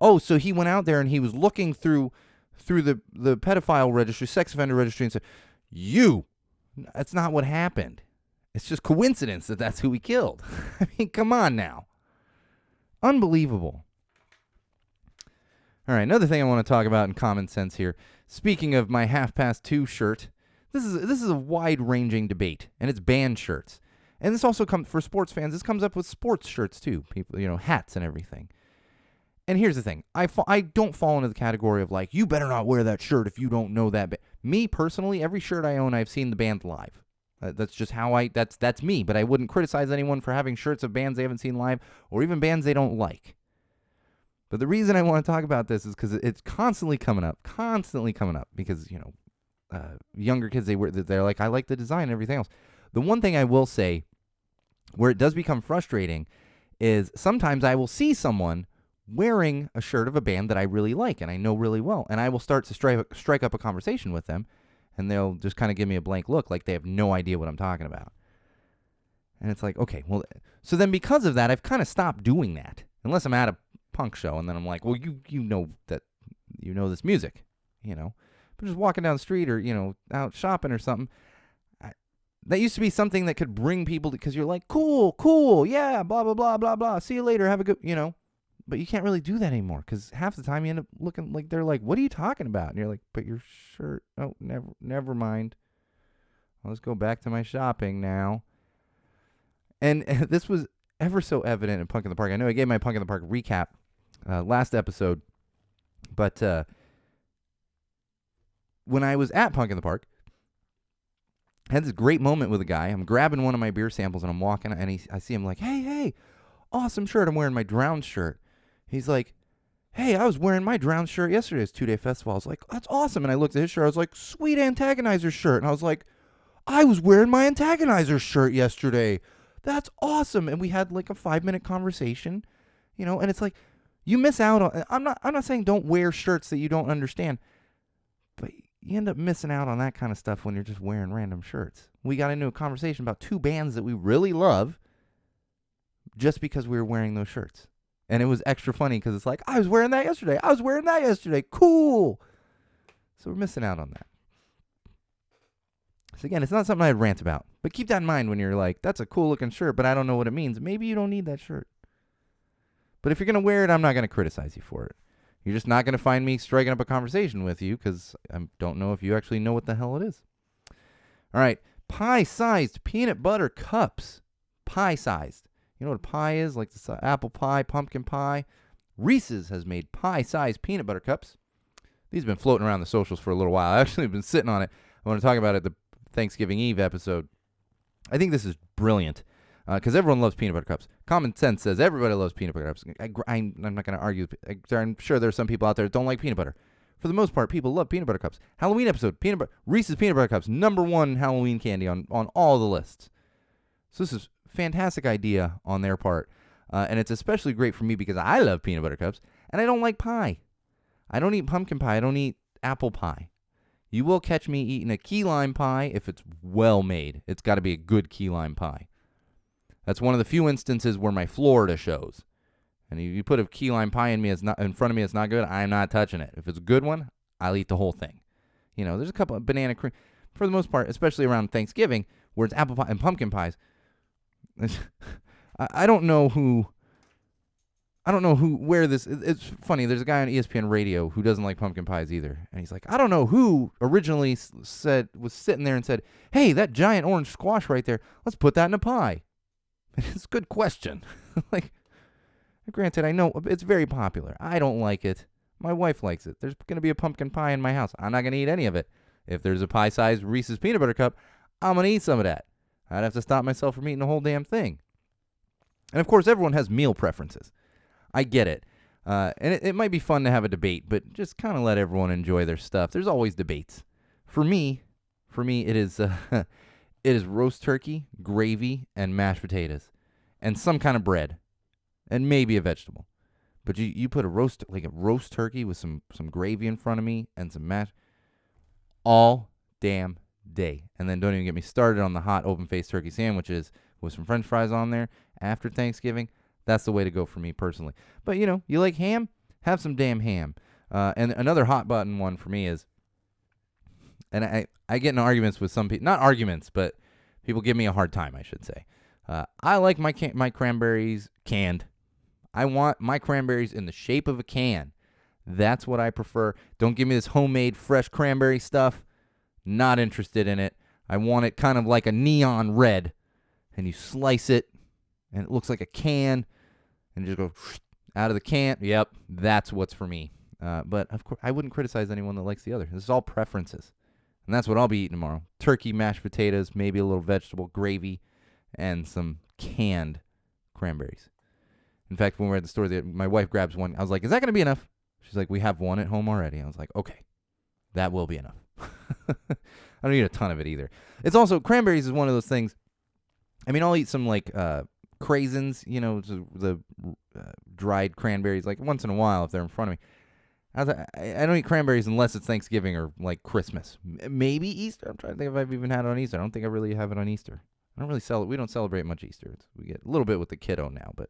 oh, so he went out there and he was looking through the pedophile registry, sex offender registry, and said, that's not what happened. It's just coincidence that that's who he killed. I mean, come on now. Unbelievable. All right, another thing I want to talk about in common sense here. Speaking of my 2:30 shirt, this is a wide-ranging debate, and it's band shirts. And this also comes for sports fans. This comes up with sports shirts too, people, hats and everything. And here's the thing: I don't fall into the category of like, you better not wear that shirt if you don't know that band. Me personally, every shirt I own, I've seen the band live. That's just how that's me. But I wouldn't criticize anyone for having shirts of bands they haven't seen live or even bands they don't like. But the reason I want to talk about this is because it's constantly coming up because, younger kids, they're like, I like the design and everything else. The one thing I will say where it does become frustrating is sometimes I will see someone wearing a shirt of a band that I really like and I know really well, and I will start to strike up a conversation with them, and they'll just kind of give me a blank look like they have no idea what I'm talking about. And it's like, okay, well, so then because of that, I've kind of stopped doing that, unless I'm at a punk show, and then I'm like, well, you know this music, but just walking down the street or, out shopping or something, that used to be something that could bring people because you're like, cool, yeah, blah, blah, blah, blah, blah, see you later, have a good, but you can't really do that anymore because half the time you end up looking like they're like, what are you talking about? And you're like, but your shirt, oh, never mind. I'll just go back to my shopping now. And this was ever so evident in Punk in the Park. I know I gave my Punk in the Park recap last episode, but when I was at Punk in the Park, I had this great moment with a guy. I'm grabbing one of my beer samples and I'm walking, and I see him like, hey, awesome shirt. I'm wearing my Drowned shirt. He's like, hey, I was wearing my Drowned shirt yesterday. It's 2-day festival. I was like, that's awesome. And I looked at his shirt. I was like, sweet Antagonizer shirt. And I was like, I was wearing my Antagonizer shirt yesterday. That's awesome. And we had like a 5-minute conversation, and it's like, you miss out on, I'm not saying don't wear shirts that you don't understand, but you end up missing out on that kind of stuff when you're just wearing random shirts. We got into a conversation about 2 bands that we really love just because we were wearing those shirts. And it was extra funny because it's like, I was wearing that yesterday. Cool. So we're missing out on that. So again, it's not something I'd rant about. But keep that in mind when you're like, that's a cool looking shirt, but I don't know what it means. Maybe you don't need that shirt. But if you're going to wear it, I'm not going to criticize you for it. You're just not going to find me striking up a conversation with you because I don't know if you actually know what the hell it is. All right. Pie-sized peanut butter cups. Pie-sized. You know what a pie is? Like this apple pie, pumpkin pie. Reese's has made pie-sized peanut butter cups. These have been floating around the socials for a little while. I actually have been sitting on it. I want to talk about it the Thanksgiving Eve episode. I think this is brilliant because everyone loves peanut butter cups. Common sense says everybody loves peanut butter cups. I'm not going to argue. I'm sure there are some people out there that don't like peanut butter. For the most part, people love peanut butter cups. Halloween episode, Reese's peanut butter cups, #1 Halloween candy on all the lists. So this is a fantastic idea on their part. And it's especially great for me because I love peanut butter cups and I don't like pie. I don't eat pumpkin pie. I don't eat apple pie. You will catch me eating a key lime pie if it's well made. It's got to be a good key lime pie. That's one of the few instances where my Florida shows. And you put a key lime pie in front of me, it's not good, I'm not touching it. If it's a good one, I'll eat the whole thing. There's a couple of banana cream, for the most part, especially around Thanksgiving, where it's apple pie and pumpkin pies. I don't know where this, it's funny, there's a guy on ESPN radio who doesn't like pumpkin pies either. And he's like, I don't know who originally was sitting there and said, hey, that giant orange squash right there, let's put that in a pie. It's a good question. Granted, I know it's very popular. I don't like it, My wife likes it. There's going to be a pumpkin pie in my house. I'm not going to eat any of it. If there's a pie-sized Reese's peanut butter cup, I'm going to eat some of that. I'd have to stop myself from eating the whole damn thing. And, of course, everyone has meal preferences. I get it. And it might be fun to have a debate, but just kind of let everyone enjoy their stuff. There's always debates. For me, it is it is roast turkey, gravy, and mashed potatoes, and some kind of bread, and maybe a vegetable. But you put a roast turkey with some gravy in front of me and some mash all damn day. And then don't even get me started on the hot open-faced turkey sandwiches with some french fries on there after Thanksgiving. That's the way to go for me personally. But, you like ham? Have some damn ham. And another hot button one for me is, and I get in arguments with some people, not arguments, but people give me a hard time, I should say. I like my cranberries canned. I want my cranberries in the shape of a can. That's what I prefer. Don't give me this homemade fresh cranberry stuff. Not interested in it. I want it kind of like a neon red. And you slice it, and it looks like a can, and you just go out of the can. Yep, that's what's for me. But, of course, I wouldn't criticize anyone that likes the other. This is all preferences. And that's what I'll be eating tomorrow. Turkey, mashed potatoes, maybe a little vegetable, gravy, and some canned cranberries. In fact, when we were at the store, my wife grabs one. I was like, is that going to be enough? She's like, we have one at home already. I was like, okay, that will be enough. I don't need a ton of it either. It's also, cranberries is one of those things. I mean, I'll eat some craisins, the dried cranberries, like once in a while if they're in front of me. I don't eat cranberries unless it's Thanksgiving or like Christmas. Maybe Easter. I'm trying to think if I've even had it on Easter. I don't think I really have it on Easter. I don't really we don't celebrate much Easter. We get a little bit with the kiddo now, but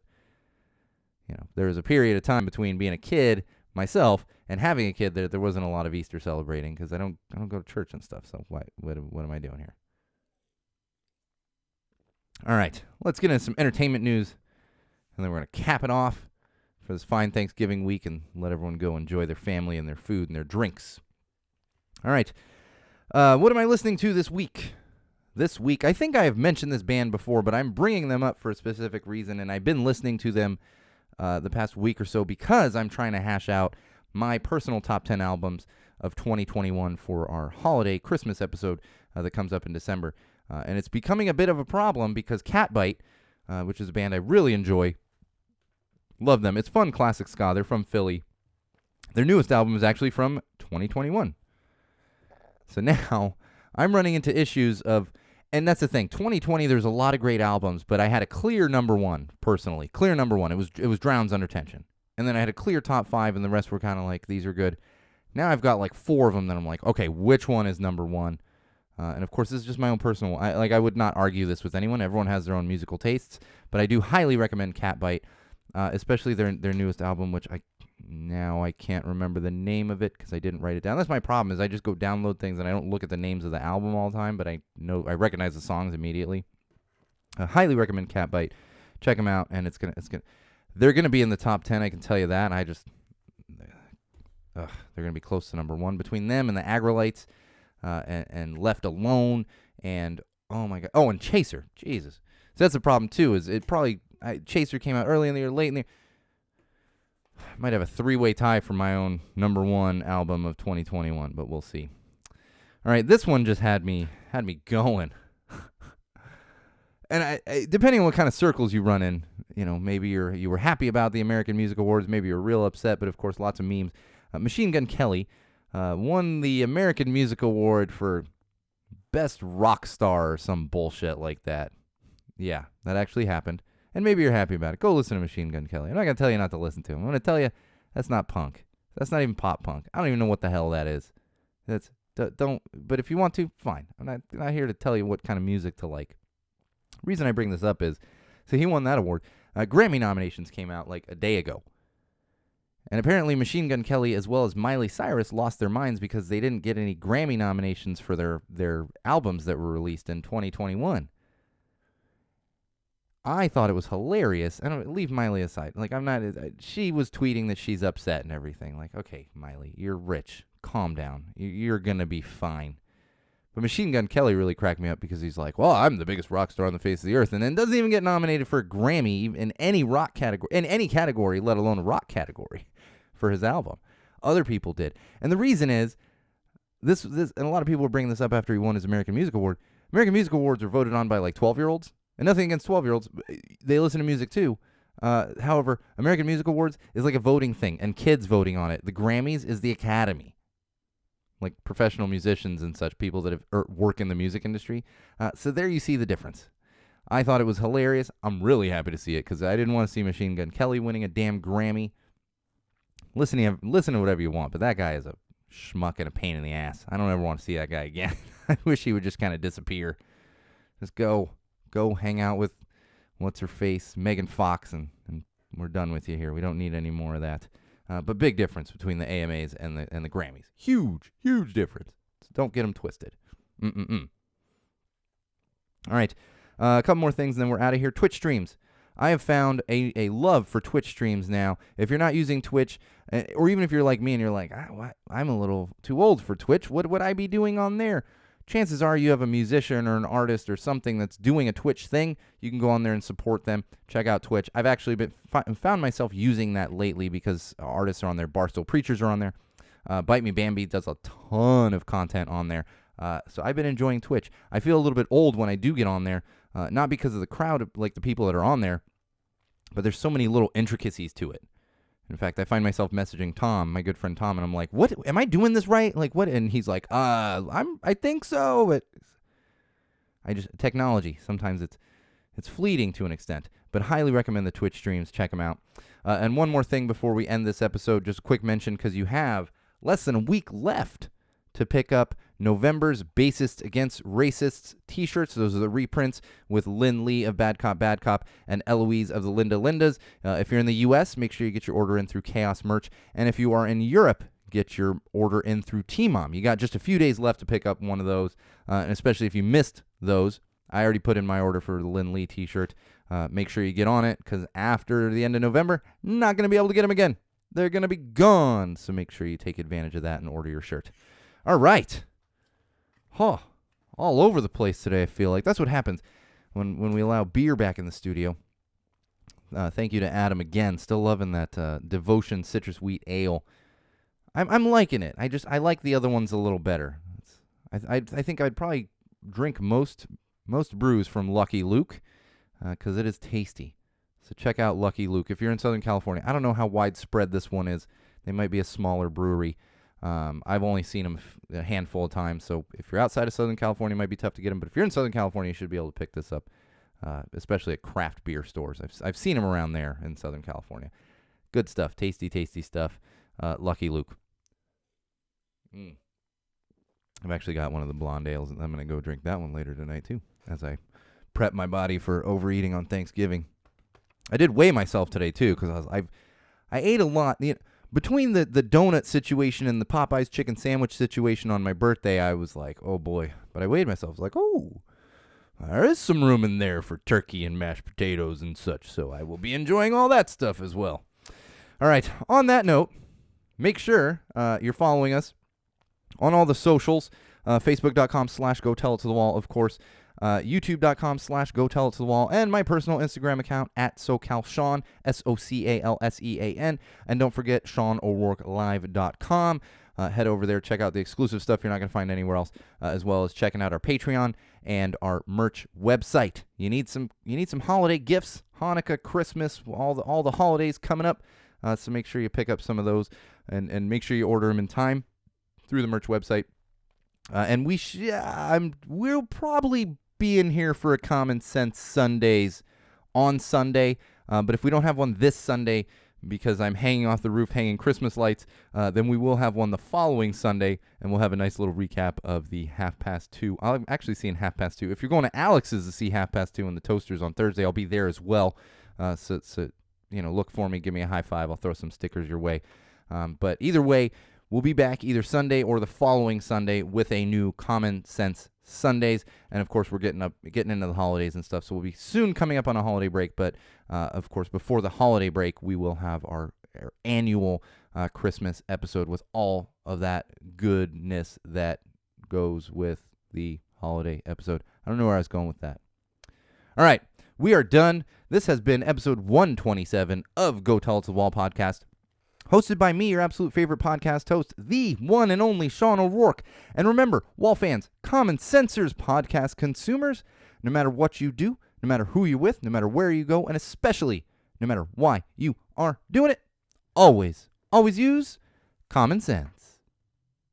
there was a period of time between being a kid myself and having a kid that there wasn't a lot of Easter celebrating because I don't go to church and stuff. So what am I doing here? All right, let's get into some entertainment news, and then we're going to cap it off for this fine Thanksgiving week and let everyone go enjoy their family and their food and their drinks. All right, what am I listening to this week? This week, I think I have mentioned this band before, but I'm bringing them up for a specific reason, and I've been listening to them the past week or so because I'm trying to hash out my personal top 10 albums of 2021 for our holiday Christmas episode that comes up in December. And it's becoming a bit of a problem because Catbite, which is a band I really enjoy, love them. It's fun classic ska. They're from Philly. Their newest album is actually from 2021. So now I'm running into issues of, and that's the thing, 2020, there's a lot of great albums, but I had a clear number one, personally. Clear number one. It was Drowns Under Tension. And then I had a clear top five, and the rest were kind of like, these are good. Now I've got like four of them that I'm like, okay, which one is number one? And, of course, this is just my own personal. I would not argue this with anyone. Everyone has their own musical tastes. But I do highly recommend Catbite, especially their newest album, which I can't remember the name of it because I didn't write it down. That's my problem is I just go download things and I don't look at the names of the album all the time. But I recognize the songs immediately. I highly recommend Catbite. Check them out, and they're gonna be in the top 10. I can tell you that. They're gonna be close to number one between them and the Agrolites. And Left Alone, and oh my god, and Chaser, Jesus. So that's the problem too. Is it probably Chaser came out early in the year, late in the year. Might have a three-way tie for my own number one album of 2021, but we'll see. All right, this one just had me going. And I depending on what kind of circles you run in, maybe you were happy about the American Music Awards, maybe you're real upset, but of course lots of memes. Machine Gun Kelly won the American Music Award for Best Rock Star or some bullshit like that. Yeah, that actually happened. And maybe you're happy about it. Go listen to Machine Gun Kelly. I'm not going to tell you not to listen to him. I'm going to tell you that's not punk. That's not even pop punk. I don't even know what the hell that is. But if you want to, fine. I'm not here to tell you what kind of music to like. The reason I bring this up is, so he won that award. Grammy nominations came out like a day ago. And apparently Machine Gun Kelly as well as Miley Cyrus lost their minds because they didn't get any Grammy nominations for their albums that were released in 2021. I thought it was hilarious. I don't leave Miley aside. Like she was tweeting that she's upset and everything. Like, okay, Miley, you're rich. Calm down. You're going to be fine. But Machine Gun Kelly really cracked me up because he's like, well, I'm the biggest rock star on the face of the earth, and then doesn't even get nominated for a Grammy in any rock category, in any category, let alone a rock category, for his album. Other people did. And the reason is, this, and a lot of people were bringing this up after he won his American Music Award. American Music Awards are voted on by like 12-year-olds. And nothing against 12-year-olds. They listen to music too. However, American Music Awards is like a voting thing, and kids voting on it. The Grammys is the Academy. Like professional musicians and such, people that work in the music industry. So there you see the difference. I thought it was hilarious. I'm really happy to see it because I didn't want to see Machine Gun Kelly winning a damn Grammy. Listen to whatever you want, but that guy is a schmuck and a pain in the ass. I don't ever want to see that guy again. I wish he would just kind of disappear. Just go hang out with what's-her-face, Megan Fox, and we're done with you here. We don't need any more of that. But big difference between the AMAs and the Grammys. Huge difference. So don't get them twisted. All right. A couple more things, and then we're out of here. Twitch streams. I have found a love for Twitch streams now. If you're not using Twitch, or even if you're like me and you're like, I'm a little too old for Twitch, what would I be doing on there? Chances are you have a musician or an artist or something that's doing a Twitch thing. You can go on there and support them. Check out Twitch. I've actually found myself using that lately because artists are on there. Barstool Preachers are on there. Bite Me Bambi does a ton of content on there. So I've been enjoying Twitch. I feel a little bit old when I do get on there, not because of the crowd, like the people that are on there, but there's so many little intricacies to it. In fact, I find myself messaging Tom, my good friend Tom, and I'm like, "What? Am I doing this right? Like what?" And he's like, I think so." But technology. Sometimes it's fleeting to an extent. But highly recommend the Twitch streams. Check them out. And one more thing before we end this episode, just a quick mention because you have less than a week left to pick up November's Bassists Against Racists t-shirts. Those are the reprints with Lynn Lee of Bad Cop, and Eloise of the Linda Lindas. If you're in the U.S., make sure you get your order in through Chaos Merch. And if you are in Europe, get your order in through T-Mom. You got just a few days left to pick up one of those, and especially if you missed those. I already put in my order for the Lynn Lee t-shirt. Make sure you get on it, because after the end of November, not going to be able to get them again. They're going to be gone. So make sure you take advantage of that and order your shirt. All right. All over the place today, I feel like. That's what happens when we allow beer back in the studio. Thank you to Adam again. Still loving that Devotion Citrus Wheat Ale. I'm liking it. I like the other ones a little better. I think I'd probably drink most brews from Lucky Luke because it is tasty. So check out Lucky Luke if you're in Southern California. I don't know how widespread this one is. They might be a smaller brewery. I've only seen them a handful of times, so if you're outside of Southern California, it might be tough to get them. But if you're in Southern California, you should be able to pick this up, especially at craft beer stores. I've seen them around there in Southern California. Good stuff, tasty stuff. Lucky Luke. I've actually got one of the blonde ales, and I'm going to go drink that one later tonight too, as I prep my body for overeating on Thanksgiving. I did weigh myself today too, because I ate a lot. Between the donut situation and the Popeyes chicken sandwich situation on my birthday, I was like, oh boy. But I weighed myself. I was like, oh, there is some room in there for turkey and mashed potatoes and such. So I will be enjoying all that stuff as well. All right. On that note, make sure you're following us on all the socials. Facebook.com/GoTellItToTheWall, of course. YouTube.com/GoTellItToTheWall, and my personal Instagram account @SoCalSean, SoCalSean, and don't forget SeanO'RourkeLive.com. Head over there, check out the exclusive stuff you're not going to find anywhere else, as well as checking out our Patreon and our merch website. You need some holiday gifts, Hanukkah, Christmas, all the holidays coming up. So make sure you pick up some of those and make sure you order them in time through the merch website. And we'll probably be in here for a Common Sense Sundays on Sunday. But if we don't have one this Sunday because I'm hanging off the roof hanging Christmas lights, then we will have one the following Sunday, and we'll have a nice little recap of the 2:30. I'm actually seeing 2:30. If you're going to Alex's to see 2:30 and the Toasters on Thursday, I'll be there as well. So look for me, give me a high five. I'll throw some stickers your way. But either way, we'll be back either Sunday or the following Sunday with a new Common Sense Sundays. And, of course, we're getting into the holidays and stuff, so we'll be soon coming up on a holiday break. But, of course, before the holiday break, we will have our annual Christmas episode with all of that goodness that goes with the holiday episode. I don't know where I was going with that. All right, we are done. This has been episode 127 of Go Tell It to the Wall podcast. Hosted by me, your absolute favorite podcast host, the one and only Sean O'Rourke. And remember, wall fans, common sensors, podcast consumers, no matter what you do, no matter who you're with, no matter where you go, and especially no matter why you are doing it, always use common sense.